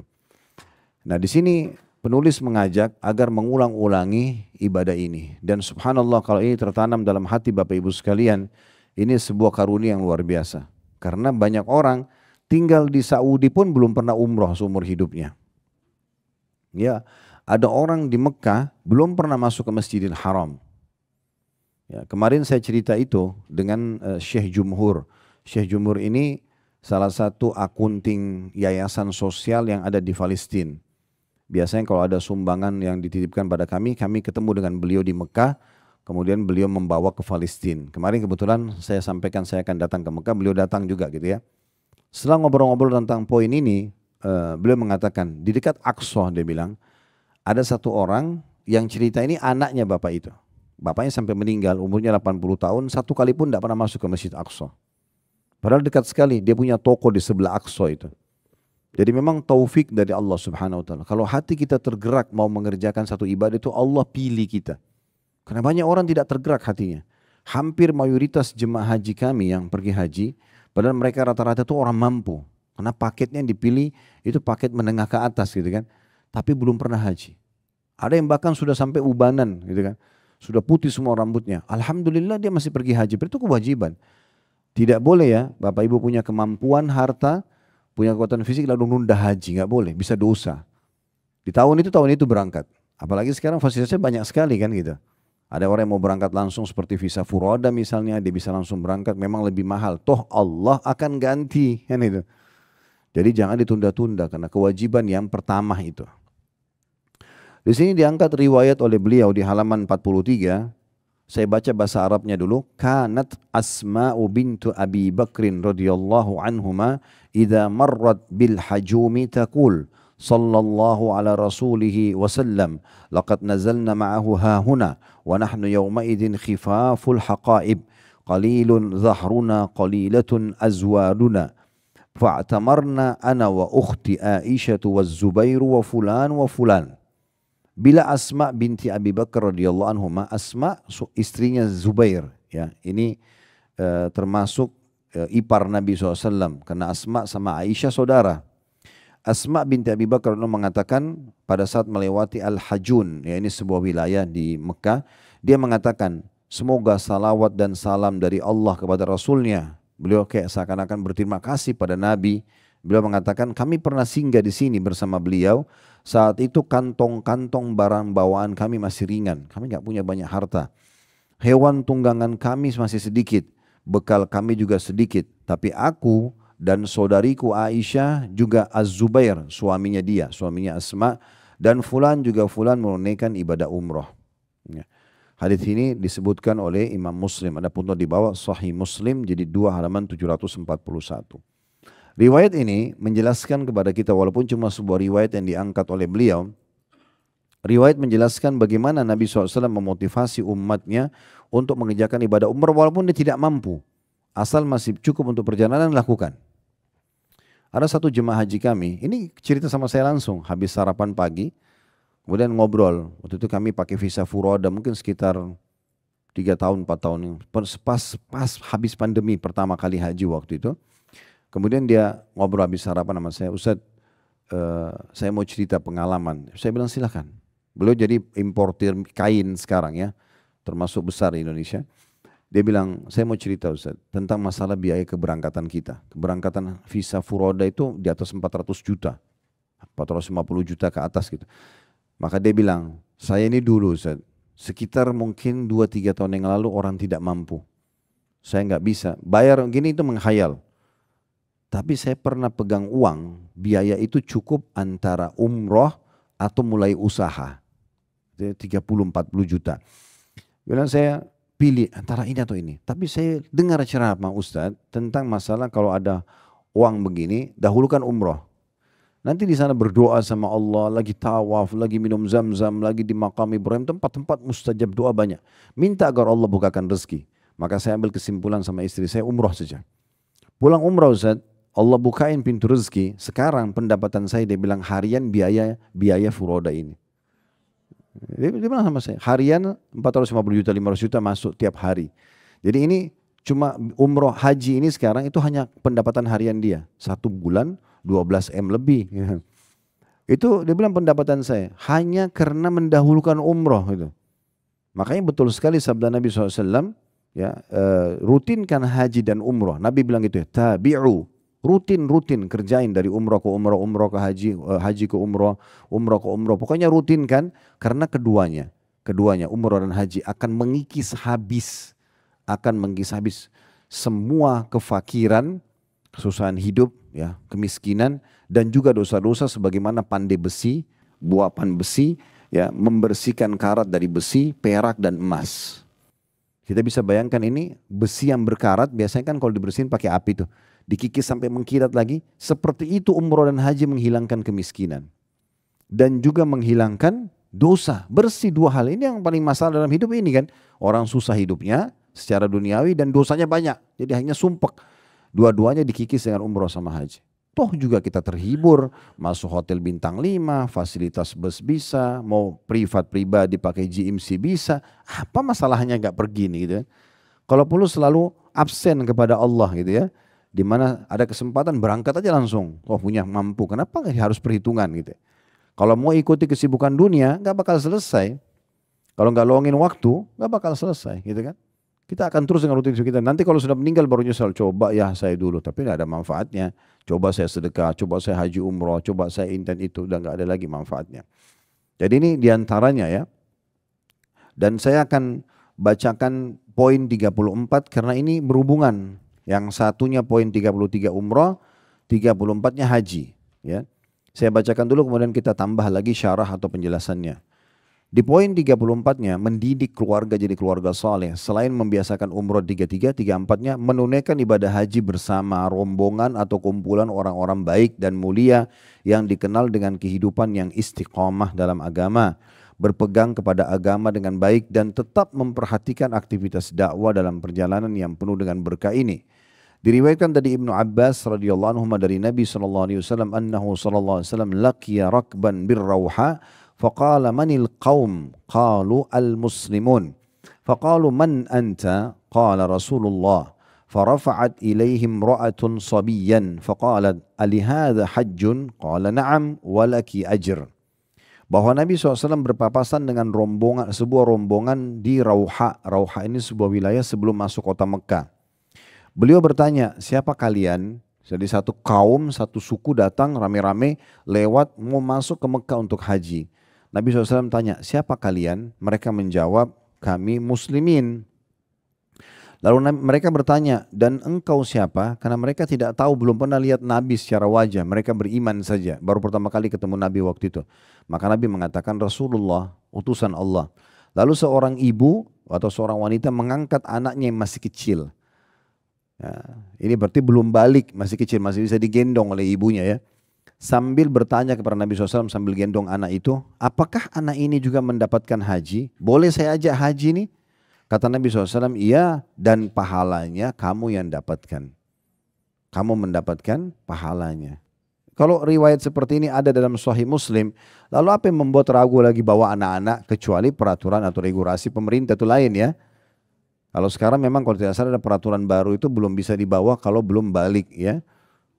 Nah di sini penulis mengajak agar mengulang-ulangi ibadah ini. Dan subhanallah kalau ini tertanam dalam hati Bapak Ibu sekalian, ini sebuah karunia yang luar biasa. Karena banyak orang tinggal di Saudi pun belum pernah umroh seumur hidupnya. Ya, ada orang di Mekah belum pernah masuk ke Masjidil Haram. Ya, kemarin saya cerita itu dengan Syekh Jumhur. Syekh Jumhur ini salah satu akunting yayasan sosial yang ada di Palestina. Biasanya kalau ada sumbangan yang dititipkan pada kami ketemu dengan beliau di Mekah, kemudian beliau membawa ke Palestina. Kemarin kebetulan saya sampaikan saya akan datang ke Mekah, beliau datang juga gitu ya. Setelah ngobrol-ngobrol tentang poin ini, beliau mengatakan di dekat Aqsa dia bilang, ada satu orang yang cerita ini anaknya bapak itu. Bapaknya sampai meninggal, umurnya 80 tahun, satu kali pun tidak pernah masuk ke Masjid Aqsa. Padahal dekat sekali, dia punya toko di sebelah Aqsa itu. Jadi memang taufik dari Allah Subhanahu Wa Taala. Kalau hati kita tergerak mau mengerjakan satu ibadah itu Allah pilih kita. Karena banyak orang tidak tergerak hatinya. Hampir mayoritas jemaah haji kami yang pergi haji, padahal mereka rata-rata itu orang mampu. Karena paketnya yang dipilih itu paket menengah ke atas gitu kan. Tapi belum pernah haji. Ada yang bahkan sudah sampai ubanan gitu kan. Sudah putih semua rambutnya. Alhamdulillah dia masih pergi haji. Itu kewajiban. Tidak boleh ya Bapak Ibu punya kemampuan, harta, punya kekuatan fisik lalu nunda haji. Nggak boleh, bisa dosa. Di tahun itu berangkat. Apalagi sekarang fasilitasnya banyak sekali kan gitu. Ada orang yang mau berangkat langsung seperti visa furoda misalnya, dia bisa langsung berangkat, memang lebih mahal. Toh Allah akan ganti kan itu. Jadi jangan ditunda-tunda karena kewajiban yang pertama itu. Di sini diangkat riwayat oleh beliau di halaman 43. Saya baca bahasa Arabnya dulu. Kanat Asma'u bintu Abi Bakrin radhiyallahu anhuma idza marrat bil hajumi taqul sallallahu ala rasulih wasallam laqad nazalna ma'ahu hahuna wa nahnu yawma idzin khifaful haqaib qalilun zahruna qalilatun azwaduna fa'tamarna ana wa ukhti Aisyah wa Zubairu wa fulan. Bila Asma binti Abi Bakar radhiyallahu anhuma, Asma istrinya Zubair, ya ini termasuk ipar Nabi SAW, karena Asma sama Aisyah saudara. Asma binti Abi Bakar mengatakan pada saat melewati Al-Hajun, ya ini sebuah wilayah di Mekah, dia mengatakan semoga salawat dan salam dari Allah kepada Rasulnya. Beliau kayak seakan-akan berterima kasih pada Nabi. Beliau mengatakan kami pernah singgah di sini bersama beliau. Saat itu kantong-kantong barang bawaan kami masih ringan. Kami nggak punya banyak harta. Hewan tunggangan kami masih sedikit. Bekal kami juga sedikit. Tapi aku dan saudariku Aisyah juga Az-Zubair, suaminya dia, suaminya Asma. Dan fulan juga fulan menunaikan ibadah umroh. Ya. Hadits ini disebutkan oleh Imam Muslim. Ada pun di bawah Sahih Muslim jadi 2 halaman 741. Riwayat ini menjelaskan kepada kita walaupun cuma sebuah riwayat yang diangkat oleh beliau. Riwayat menjelaskan bagaimana Nabi SAW memotivasi umatnya untuk mengerjakan ibadah umrah walaupun dia tidak mampu. Asal masih cukup untuk perjalanan lakukan. Ada satu jemaah haji kami, ini cerita sama saya langsung habis sarapan pagi. Kemudian ngobrol, waktu itu kami pakai visa furoda mungkin sekitar 3 tahun 4 tahun. Pas habis pandemi pertama kali haji waktu itu. Kemudian dia ngobrol habis sarapan sama saya, Ustadz saya mau cerita pengalaman. Saya bilang silakan. Beliau jadi importir kain sekarang ya, termasuk besar di Indonesia. Dia bilang saya mau cerita Ustadz tentang masalah biaya keberangkatan kita. Keberangkatan visa furoda itu di atas 400 juta, 450 juta ke atas gitu. Maka dia bilang saya ini dulu Ustadz, sekitar mungkin 2-3 tahun yang lalu orang tidak mampu. Saya nggak bisa, bayar gini itu menghayal. Tapi saya pernah pegang uang, biaya itu cukup antara umroh atau mulai usaha. 30-40 juta. Bilang saya pilih antara ini atau ini. Tapi saya dengar ceramah Ustadz tentang masalah kalau ada uang begini, dahulukan umroh. Nanti di sana berdoa sama Allah, lagi tawaf, lagi minum zam-zam, lagi di makam Ibrahim, tempat-tempat mustajab doa banyak. Minta agar Allah bukakan rezeki. Maka saya ambil kesimpulan sama istri saya, umroh saja. Pulang umroh Ustadz, Allah bukain pintu rezeki. Sekarang pendapatan saya dia bilang harian biaya furoda ini. Dia bilang sama saya, harian 450 juta, 500 juta masuk tiap hari. Jadi ini cuma umroh haji ini sekarang itu hanya pendapatan harian dia. 1 bulan 12 M lebih. Itu dia bilang pendapatan saya hanya karena mendahulukan umroh itu. Makanya betul sekali sabda Nabi SAW, ya, rutinkan haji dan umroh. Nabi bilang gitu ya, tabi'u. Rutin kerjain dari umroh ke umroh, umroh ke haji, haji ke umroh, umroh ke umroh. Pokoknya rutinkan karena keduanya umroh dan haji akan mengikis habis semua kefakiran, kesusahan hidup, ya, kemiskinan dan juga dosa-dosa sebagaimana pandai besi, buapan besi, ya, membersihkan karat dari besi, perak dan emas. Kita bisa bayangkan ini besi yang berkarat biasanya kan kalau dibersihin pakai api tuh. Dikikis sampai mengkilat lagi. Seperti itu umroh dan haji menghilangkan kemiskinan. Dan juga menghilangkan dosa. Bersih 2 hal. Ini yang paling masalah dalam hidup ini kan. Orang susah hidupnya secara duniawi dan dosanya banyak. Jadi hanya sumpek. Dua-duanya dikikis dengan umroh sama haji. Toh juga kita terhibur. Masuk hotel bintang 5. Fasilitas bus bisa. Mau privat pribadi pakai GMC bisa. Apa masalahnya gak pergi nih gitu ya. Kalau perlu selalu absen kepada Allah gitu ya. Di mana ada kesempatan berangkat aja langsung. Oh punya mampu, kenapa harus perhitungan gitu. Kalau mau ikuti kesibukan dunia gak bakal selesai. Kalau gak luangin waktu gak bakal selesai gitu kan. Kita akan terus dengan rutinitas kita. Nanti kalau sudah meninggal baru nyesal, coba ya saya dulu. Tapi gak ada manfaatnya. Coba saya sedekah, coba saya haji umroh, coba saya intent itu. Udah gak ada lagi manfaatnya. Jadi ini diantaranya ya. Dan saya akan bacakan poin 34 karena ini berhubungan. Yang satunya poin 33 umroh, 34-nya haji. Ya. Saya bacakan dulu kemudian kita tambah lagi syarah atau penjelasannya. Di poin 34-nya, mendidik keluarga jadi keluarga saleh. Selain membiasakan umroh 33, 34-nya menunaikan ibadah haji bersama rombongan atau kumpulan orang-orang baik dan mulia yang dikenal dengan kehidupan yang istiqomah dalam agama. Berpegang kepada agama dengan baik dan tetap memperhatikan aktivitas dakwah dalam perjalanan yang penuh dengan berkah ini. Diriwayatkan dari Ibnu Abbas radhiyallahu anhu dari Nabi sallallahu alaihi wasallam annahu sallallahu alaihi wasallam laqiya rakban birrauha faqala manil qaum qalu al muslimun faqalu man anta qala Rasulullah فرفعت إليهم امرأة صبيا فقالت ألهذا حج قال نعم ولك أجر. Bahwa Nabi SAW berpapasan dengan sebuah rombongan di Rauha. Rauha ini sebuah wilayah sebelum masuk kota Mekah. Beliau bertanya, siapa kalian? Jadi satu kaum, satu suku datang rame-rame lewat mau masuk ke Mekah untuk haji. Nabi SAW tanya, siapa kalian? Mereka menjawab, kami muslimin. Lalu mereka bertanya, dan engkau siapa? Karena mereka tidak tahu, belum pernah lihat Nabi secara wajah. Mereka beriman saja. Baru pertama kali ketemu Nabi waktu itu. Maka Nabi mengatakan Rasulullah, utusan Allah. Lalu seorang ibu atau seorang wanita mengangkat anaknya yang masih kecil. Ya, ini berarti belum balik, masih kecil, masih bisa digendong oleh ibunya ya. Sambil bertanya kepada Nabi SAW sambil gendong anak itu, apakah anak ini juga mendapatkan haji? Boleh saya ajak haji nih? Kata Nabi SAW, iya, dan pahalanya kamu yang dapatkan. Kamu mendapatkan pahalanya. Kalau riwayat seperti ini ada dalam Sahih Muslim, lalu apa yang membuat ragu lagi bawa anak-anak kecuali peraturan atau regulasi pemerintah itu lain ya. Kalau sekarang memang kalau tidak salah ada peraturan baru itu belum bisa dibawa kalau belum balik ya.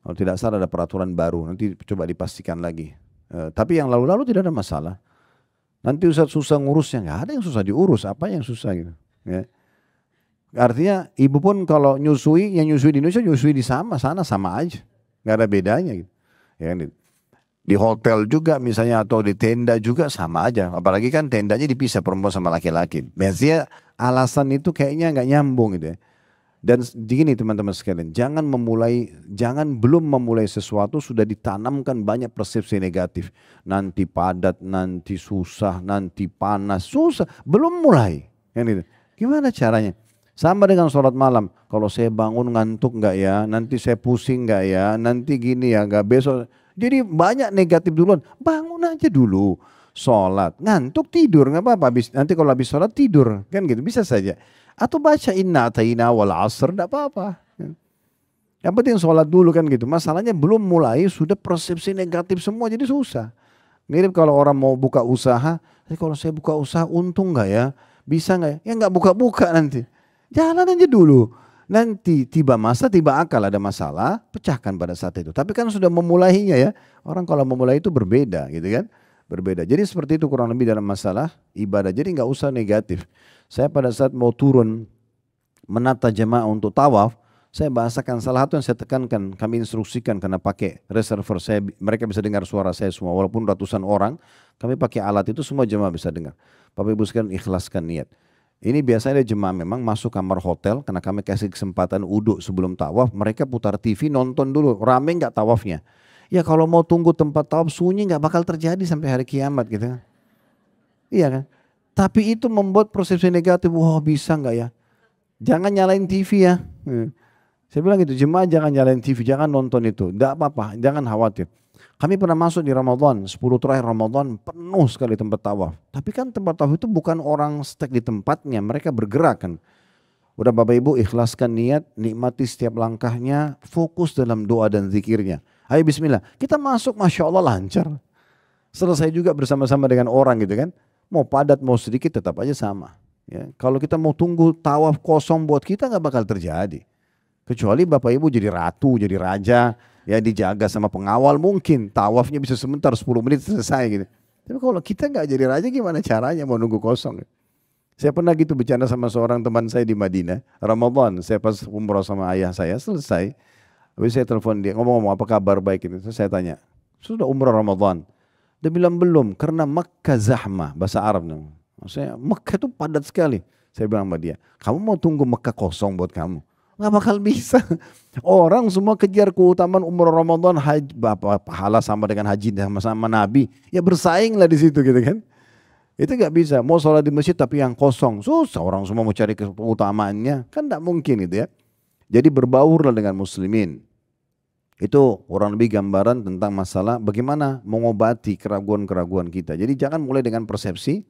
Kalau tidak salah ada peraturan baru, nanti coba dipastikan lagi. Tapi yang lalu-lalu tidak ada masalah. Nanti Ustaz susah ngurusnya, nggak ada yang susah diurus, apa yang susah gitu. Ya. Artinya ibu pun kalau nyusui, yang nyusui di Indonesia nyusui di sana sama aja, nggak ada bedanya gitu. Ya, di hotel juga misalnya atau di tenda juga sama aja, apalagi kan tendanya dipisah perempuan sama laki-laki. Biasanya alasan itu kayaknya nggak nyambung gitu ya. Dan begini teman-teman sekalian, jangan belum memulai sesuatu sudah ditanamkan banyak persepsi negatif. Nanti padat, nanti susah, nanti panas, susah, belum mulai. Gitu. Gimana caranya? Sama dengan sholat malam. Kalau saya bangun ngantuk nggak ya? Nanti saya pusing nggak ya? Nanti gini ya nggak besok. Jadi banyak negatif duluan. Bangun aja dulu. Sholat, ngantuk tidur nggak apa-apa. Nanti kalau habis sholat tidur, kan gitu bisa saja. Atau baca inna atayna wal asr, tidak apa-apa. Yang penting sholat dulu kan gitu. Masalahnya belum mulai sudah persepsi negatif semua jadi susah. Mirip kalau orang mau buka usaha, kalau saya buka usaha untung nggak ya? Bisa nggak ya? Ya nggak buka-buka nanti. Jalan aja dulu. Nanti tiba masa, tiba akal ada masalah, pecahkan pada saat itu. Tapi kan sudah memulainya ya. Orang kalau memulai itu berbeda gitu kan. Berbeda. Jadi seperti itu kurang lebih dalam masalah ibadah. Jadi nggak usah negatif. Saya pada saat mau turun menata jemaah untuk tawaf, saya bahasakan salah satu yang saya tekankan, kami instruksikan karena pakai reserver saya, mereka bisa dengar suara saya semua, walaupun ratusan orang, kami pakai alat itu semua jemaah bisa dengar. Bapak Ibu sekalian ikhlaskan niat. Ini biasanya jemaah memang masuk kamar hotel, karena kami kasih kesempatan uduk sebelum tawaf, mereka putar TV nonton dulu, rame nggak tawafnya. Ya kalau mau tunggu tempat tawaf sunyi nggak bakal terjadi sampai hari kiamat gitu. Iya kan? Tapi itu membuat persepsi negatif, wah bisa nggak ya? Jangan nyalain TV ya. Saya bilang gitu, jemaah jangan nyalain TV, jangan nonton itu. Tidak apa-apa, jangan khawatir. Kami pernah masuk di Ramadan, 10 terakhir Ramadan, penuh sekali tempat tawaf. Tapi kan tempat tawaf itu bukan orang stek di tempatnya, mereka bergerak kan. Udah Bapak Ibu ikhlaskan niat, nikmati setiap langkahnya, fokus dalam doa dan zikirnya. Ayo bismillah, kita masuk Masya Allah lancar. Selesai juga bersama-sama dengan orang gitu kan. Mau padat mau sedikit tetap aja sama. Ya, kalau kita mau tunggu tawaf kosong buat kita nggak bakal terjadi. Kecuali Bapak Ibu jadi ratu, jadi raja, ya dijaga sama pengawal mungkin. Tawafnya bisa sebentar 10 menit selesai gitu. Tapi kalau kita nggak jadi raja gimana caranya mau nunggu kosong. Saya pernah gitu bercanda sama seorang teman saya di Madinah. Ramadan saya pas umroh sama ayah saya selesai. Habis saya telepon dia ngomong-ngomong apa kabar baik itu. Terus saya tanya, sudah umroh Ramadan? Dia bilang belum karena Makkah zahmah, bahasa Arab. Maksudnya Makkah itu padat sekali. Saya bilang sama dia, kamu mau tunggu Makkah kosong buat kamu? Nggak bakal bisa. Orang semua kejar keutamaan umrah Ramadan, haji, pahala sama dengan haji sama-sama Nabi. Ya bersaing lah di situ gitu kan. Itu nggak bisa. Mau sholat di masjid tapi yang kosong. Susah orang semua mau cari keutamaannya. Kan nggak mungkin gitu ya. Jadi berbaurlah dengan muslimin. Itu kurang lebih gambaran tentang masalah bagaimana mengobati keraguan-keraguan kita. Jadi jangan mulai dengan persepsi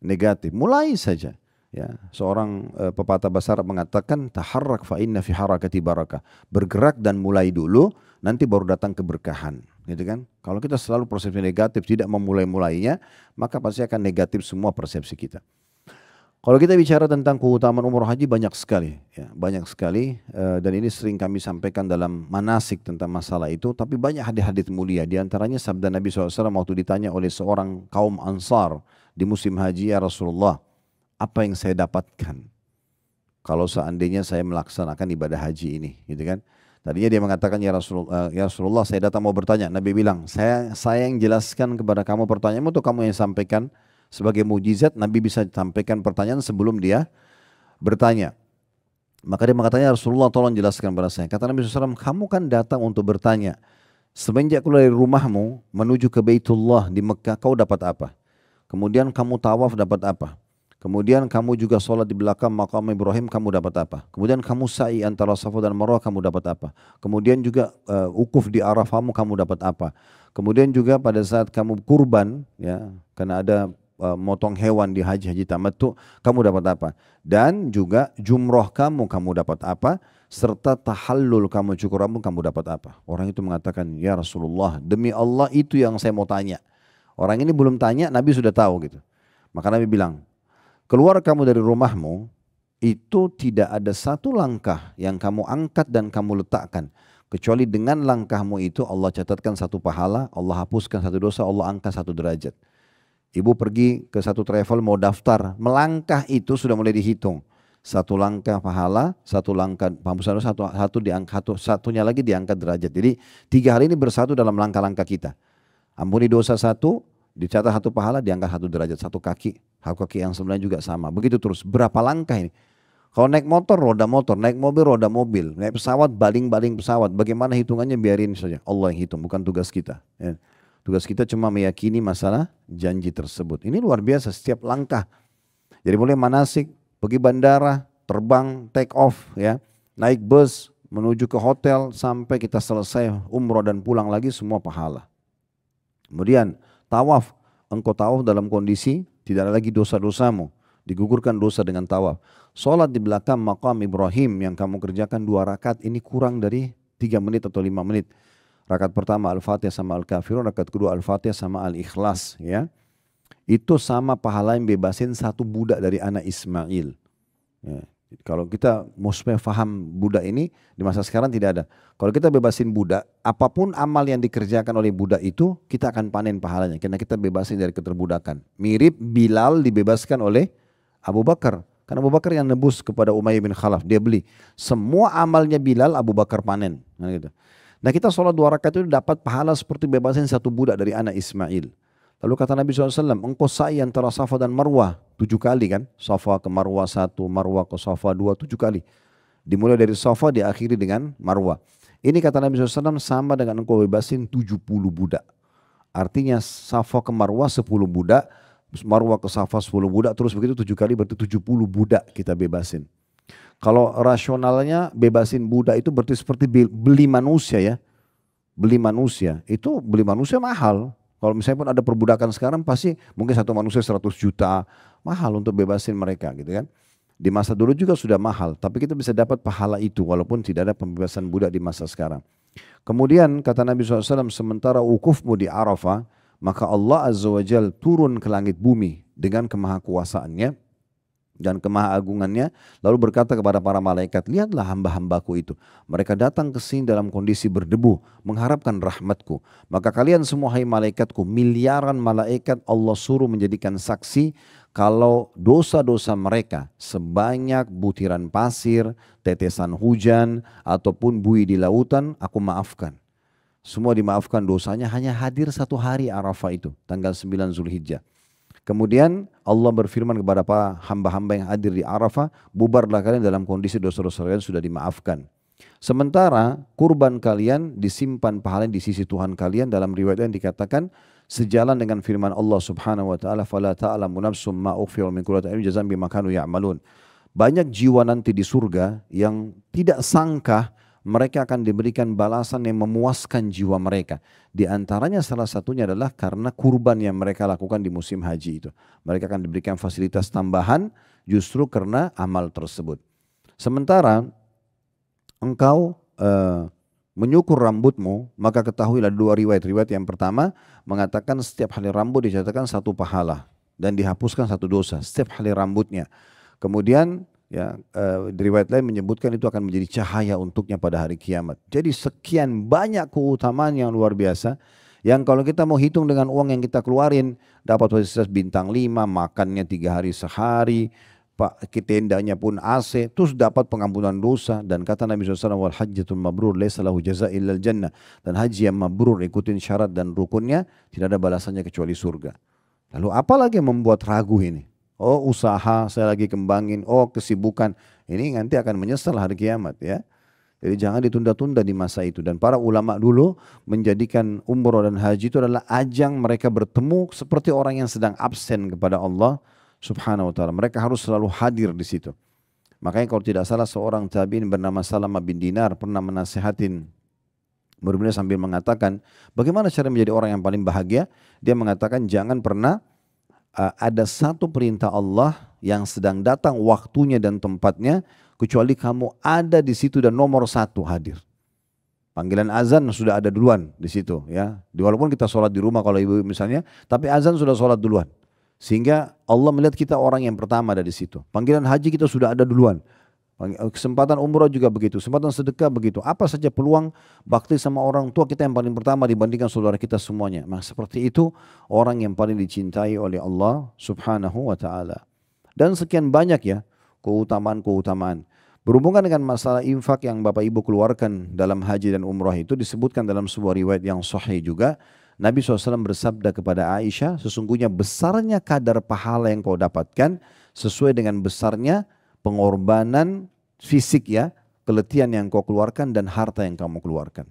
negatif. Mulai saja. Ya, seorang pepatah bahasa Arab mengatakan taharrak fa inna fi harakati barakah. Bergerak dan mulai dulu, nanti baru datang keberkahan, gitu kan? Kalau kita selalu persepsi negatif, tidak memulai-mulainya, maka pasti akan negatif semua persepsi kita. Kalau kita bicara tentang keutamaan umroh haji banyak sekali, ya, banyak sekali dan ini sering kami sampaikan dalam manasik tentang masalah itu. Tapi banyak hadis-hadis mulia, diantaranya sabda Nabi SAW waktu ditanya oleh seorang kaum Ansar di musim haji, ya Rasulullah, apa yang saya dapatkan kalau seandainya saya melaksanakan ibadah haji ini, gitu kan? Tadinya dia mengatakan ya Rasulullah saya datang mau bertanya. Nabi bilang saya yang jelaskan kepada kamu pertanyaanmu atau kamu yang sampaikan. Sebagai mujizat Nabi bisa sampaikan pertanyaan sebelum dia bertanya. Maka dia mengatakan, Rasulullah tolong jelaskan kepada saya. Kata Nabi SAW, kamu kan datang untuk bertanya. Semenjak keluar dari rumahmu menuju ke Baitullah di Mekah, kau dapat apa? Kemudian kamu tawaf dapat apa? Kemudian kamu juga sholat di belakang makam Ibrahim, kamu dapat apa? Kemudian kamu sa'i antara Safa dan Marwah, kamu dapat apa? Kemudian juga ukuf di Arafahmu, kamu dapat apa? Kemudian juga pada saat kamu kurban, ya, karena ada motong hewan di haji tamattu, kamu dapat apa? Dan juga jumroh kamu dapat apa? Serta tahallul kamu, cukur rambut, kamu dapat apa? Orang itu mengatakan, ya Rasulullah, demi Allah itu yang saya mau tanya. Orang ini belum tanya, Nabi sudah tahu gitu. Maka Nabi bilang, keluar kamu dari rumahmu, itu tidak ada satu langkah yang kamu angkat dan kamu letakkan. Kecuali dengan langkahmu itu Allah catatkan satu pahala, Allah hapuskan satu dosa, Allah angkat satu derajat. Ibu pergi ke satu travel mau daftar, melangkah itu sudah mulai dihitung. Satu langkah pahala, satu langkah penghapusan dosa, satunya lagi diangkat derajat. Jadi 3 hal ini bersatu dalam langkah-langkah kita. Ampuni dosa satu, dicatat satu pahala, diangkat satu derajat, satu kaki yang sebenarnya juga sama. Begitu terus, berapa langkah ini? Kalau naik motor, naik mobil, roda mobil, naik pesawat, baling-baling pesawat. Bagaimana hitungannya biarin saja, Allah yang hitung, bukan tugas kita. Ya. Tugas kita cuma meyakini masalah janji tersebut. Ini luar biasa setiap langkah. Jadi mulai manasik, pergi bandara, terbang, take off, ya, naik bus, menuju ke hotel, sampai kita selesai umroh dan pulang lagi semua pahala. Kemudian tawaf, engkau tawaf dalam kondisi tidak ada lagi dosa-dosamu. Digugurkan dosa dengan tawaf. Sholat di belakang makam Ibrahim yang kamu kerjakan 2 rakaat ini kurang dari 3 menit atau 5 menit. Rakaat pertama Al-Fatihah sama Al-Kafirun, rakaat kedua Al-Fatihah sama Al-Ikhlas, ya. Itu sama pahala yang bebasin 1 budak dari anak Ismail. Ya. Kalau kita mau supaya faham budak ini di masa sekarang tidak ada. Kalau kita bebasin budak, apapun amal yang dikerjakan oleh budak itu kita akan panen pahalanya karena kita bebasin dari keterbudakan. Mirip Bilal dibebaskan oleh Abu Bakar. Karena Abu Bakar yang nebus kepada Umayyah bin Khalaf, dia beli. Semua amalnya Bilal Abu Bakar panen. Nah, gitu. Nah kita sholat 2 rakaat itu dapat pahala seperti bebasin 1 budak dari anak Ismail. Lalu kata Nabi SAW, engkau sa'i antara Safa dan Marwah 7 kali kan. Safa ke Marwah 1, Marwah ke Safa 2, 7 kali. Dimulai dari Safa diakhiri dengan Marwah. Ini kata Nabi SAW sama dengan engkau bebasin 70 budak. Artinya Safa ke Marwah 10 budak, Marwah ke Safa 10 budak, terus begitu 7 kali berarti 70 budak kita bebasin. Kalau rasionalnya bebasin budak itu berarti seperti beli manusia ya. Beli manusia, itu beli manusia mahal. Kalau misalnya pun ada perbudakan sekarang pasti mungkin satu manusia 100 juta. Mahal untuk bebasin mereka gitu kan. Di masa dulu juga sudah mahal. Tapi kita bisa dapat pahala itu walaupun tidak ada pembebasan budak di masa sekarang. Kemudian kata Nabi SAW, sementara wukufmu di Arafah, maka Allah Azza wa Jal turun ke langit bumi dengan kemahakuasaannya dan kemahaagungannya, lalu berkata kepada para malaikat, lihatlah hamba-hambaku itu, mereka datang ke sini dalam kondisi berdebu, mengharapkan rahmatku. Maka kalian semua hai malaikatku, miliaran malaikat Allah suruh menjadikan saksi kalau dosa-dosa mereka sebanyak butiran pasir, tetesan hujan, ataupun buih di lautan, aku maafkan. Semua dimaafkan dosanya, hanya hadir 1 hari Arafah itu, tanggal 9 Zulhijjah. Kemudian Allah berfirman kepada para hamba-hamba yang hadir di Arafah, bubarlah kalian dalam kondisi dosa-dosa kalian sudah dimaafkan. Sementara kurban kalian disimpan pahalanya di sisi Tuhan kalian. Dalam riwayat yang dikatakan sejalan dengan firman Allah Subhanahu wa taala, fala ta'lamu nafsum ma ukhfiya min qurrati a'yun jazaa'an bima kanu ya'malun. Banyak jiwa nanti di surga yang tidak sangka mereka akan diberikan balasan yang memuaskan jiwa mereka. Di antaranya salah satunya adalah karena kurban yang mereka lakukan di musim haji itu. Mereka akan diberikan fasilitas tambahan justru karena amal tersebut. Sementara engkau menyukur rambutmu, maka ketahuilah dua riwayat. Riwayat yang pertama mengatakan setiap helai rambut dicatatkan satu pahala dan dihapuskan satu dosa setiap helai rambutnya. Kemudian ya di riwayat lain menyebutkan itu akan menjadi cahaya untuknya pada hari kiamat. Jadi sekian banyak keutamaan yang luar biasa yang kalau kita mau hitung dengan uang yang kita keluarin dapat fasilitas bintang 5, makannya 3 hari sehari, Pak, tendanya pun AC, terus dapat pengampunan dosa. Dan kata Nabi SAW, wal hajjatul mabrur laysa lahu jaza' illal jannah. Dan haji yang mabrur ikutin syarat dan rukunnya tidak ada balasannya kecuali surga. Lalu apa lagi yang membuat ragu ini? Oh usaha saya lagi kembangin, oh kesibukan. Ini nanti akan menyesal hari kiamat ya. Jadi jangan ditunda-tunda di masa itu. Dan para ulama dulu menjadikan umroh dan haji itu adalah ajang mereka bertemu seperti orang yang sedang absen kepada Allah Subhanahu wa ta'ala. Mereka harus selalu hadir di situ. Makanya kalau tidak salah seorang tabi'in bernama Salamah bin Dinar pernah menasihatin murid-muridnya sambil mengatakan, bagaimana cara menjadi orang yang paling bahagia? Dia mengatakan jangan pernah ada satu perintah Allah yang sedang datang waktunya dan tempatnya kecuali kamu ada di situ dan nomor satu hadir. Panggilan azan sudah ada duluan di situ ya. Walaupun kita sholat di rumah kalau ibu misalnya, tapi azan sudah sholat duluan. Sehingga Allah melihat kita orang yang pertama ada di situ. Panggilan haji kita sudah ada duluan. Kesempatan umrah juga begitu. Kesempatan sedekah begitu. Apa saja peluang bakti sama orang tua kita yang paling pertama dibandingkan saudara kita semuanya. Nah seperti itu orang yang paling dicintai oleh Allah Subhanahu wa ta'ala. Dan sekian banyak ya keutamaan-keutamaan. Berhubungan dengan masalah infak yang Bapak Ibu keluarkan dalam haji dan umrah itu disebutkan dalam sebuah riwayat yang sahih juga. Nabi SAW bersabda kepada Aisyah, sesungguhnya besarnya kadar pahala yang kau dapatkan sesuai dengan besarnya pengorbanan fisik ya, keletihan yang kau keluarkan dan harta yang kamu keluarkan.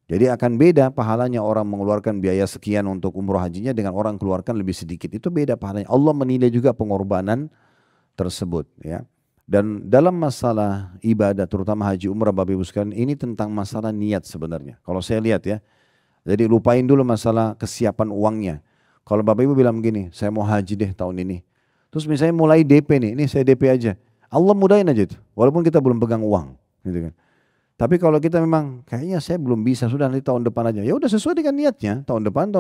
Jadi akan beda pahalanya orang mengeluarkan biaya sekian untuk umroh hajinya dengan orang keluarkan lebih sedikit. Itu beda pahalanya. Allah menilai juga pengorbanan tersebut ya. Dan dalam masalah ibadah terutama haji umrah Bapak Ibu sekalian ini tentang masalah niat sebenarnya. Kalau saya lihat ya. Jadi lupain dulu masalah kesiapan uangnya. Kalau Bapak Ibu bilang begini, saya mau haji deh tahun ini. Terus misalnya mulai DP nih, ini saya DP aja. Allah mudahin aja itu, walaupun kita belum pegang uang. Gitu kan. Tapi kalau kita memang, kayaknya saya belum bisa, sudah nanti tahun depan aja. Ya udah sesuai dengan niatnya, tahun depan.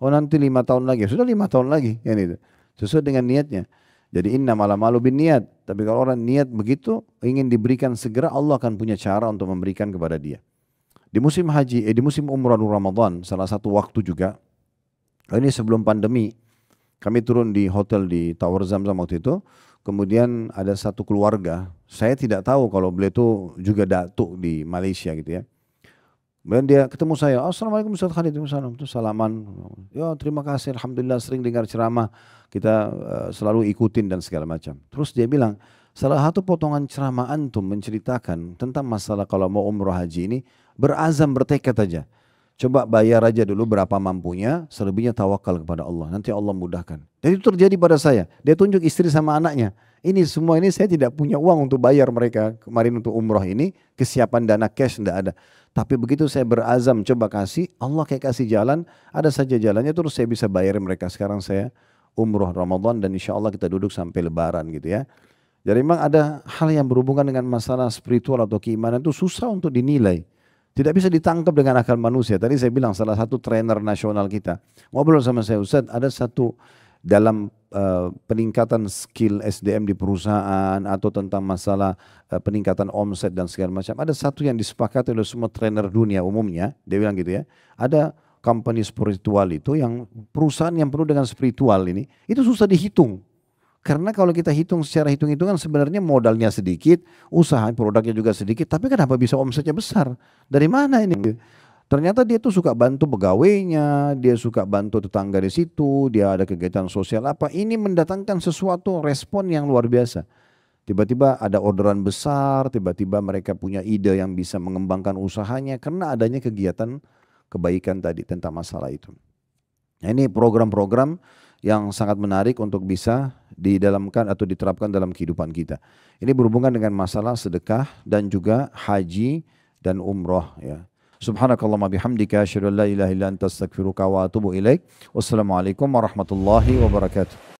Oh nanti 5 tahun lagi, sudah 5 tahun lagi. Ya, gitu. Sesuai dengan niatnya. Jadi inna malam malu bin niat. Tapi kalau orang niat begitu, ingin diberikan segera, Allah akan punya cara untuk memberikan kepada dia. Di musim haji, di musim umrah Ramadan, salah satu waktu juga, ini sebelum pandemi, kami turun di hotel di Tower Zamzam waktu itu, kemudian ada satu keluarga, saya tidak tahu kalau beliau itu juga datuk di Malaysia gitu ya. Kemudian dia ketemu saya, Assalamualaikum Ustaz Khalid, itu salaman, ya terima kasih, Alhamdulillah sering dengar ceramah, kita selalu ikutin dan segala macam. Terus dia bilang, salah satu potongan ceramah antum menceritakan tentang masalah kalau mau umrah haji ini, berazam bertekad aja. Coba bayar aja dulu berapa mampunya, selebihnya tawakal kepada Allah. Nanti Allah mudahkan. Dan itu terjadi pada saya. Dia tunjuk istri sama anaknya. Ini semua ini saya tidak punya uang untuk bayar mereka kemarin untuk umrah ini. Kesiapan dana cash tidak ada. Tapi begitu saya berazam coba kasih, Allah kayak kasih jalan. Ada saja jalannya terus saya bisa bayar mereka. Sekarang saya umrah Ramadan dan insya Allah kita duduk sampai lebaran gitu ya. Jadi memang ada hal yang berhubungan dengan masalah spiritual atau keimanan itu susah untuk dinilai. Tidak bisa ditangkap dengan akal manusia. Tadi saya bilang salah satu trainer nasional kita. Ngobrol sama saya, Ustaz, ada satu dalam peningkatan skill SDM di perusahaan atau tentang masalah peningkatan omset dan segala macam. Ada satu yang disepakati oleh semua trainer dunia umumnya. Dia bilang gitu ya. Ada company spiritual itu yang perusahaan yang penuh dengan spiritual ini. Itu susah dihitung. Karena kalau kita hitung secara hitung-hitungan sebenarnya modalnya sedikit, usaha produknya juga sedikit, tapi kenapa bisa omsetnya besar? Dari mana ini? Ternyata dia tuh suka bantu pegawainya, dia suka bantu tetangga di situ, dia ada kegiatan sosial apa. Ini mendatangkan sesuatu respon yang luar biasa. Tiba-tiba ada orderan besar, tiba-tiba mereka punya ide yang bisa mengembangkan usahanya karena adanya kegiatan kebaikan tadi tentang masalah itu. Nah, ini program-program yang sangat menarik untuk bisa didalamkan atau diterapkan dalam kehidupan kita. Ini berhubungan dengan masalah sedekah dan juga haji dan umroh ya. Subhanakallahumma bihamdika asyhadu an la ilaha illa anta astaghfiruka wa atubu ilaik. Wassalamualaikum warahmatullahi wabarakatuh.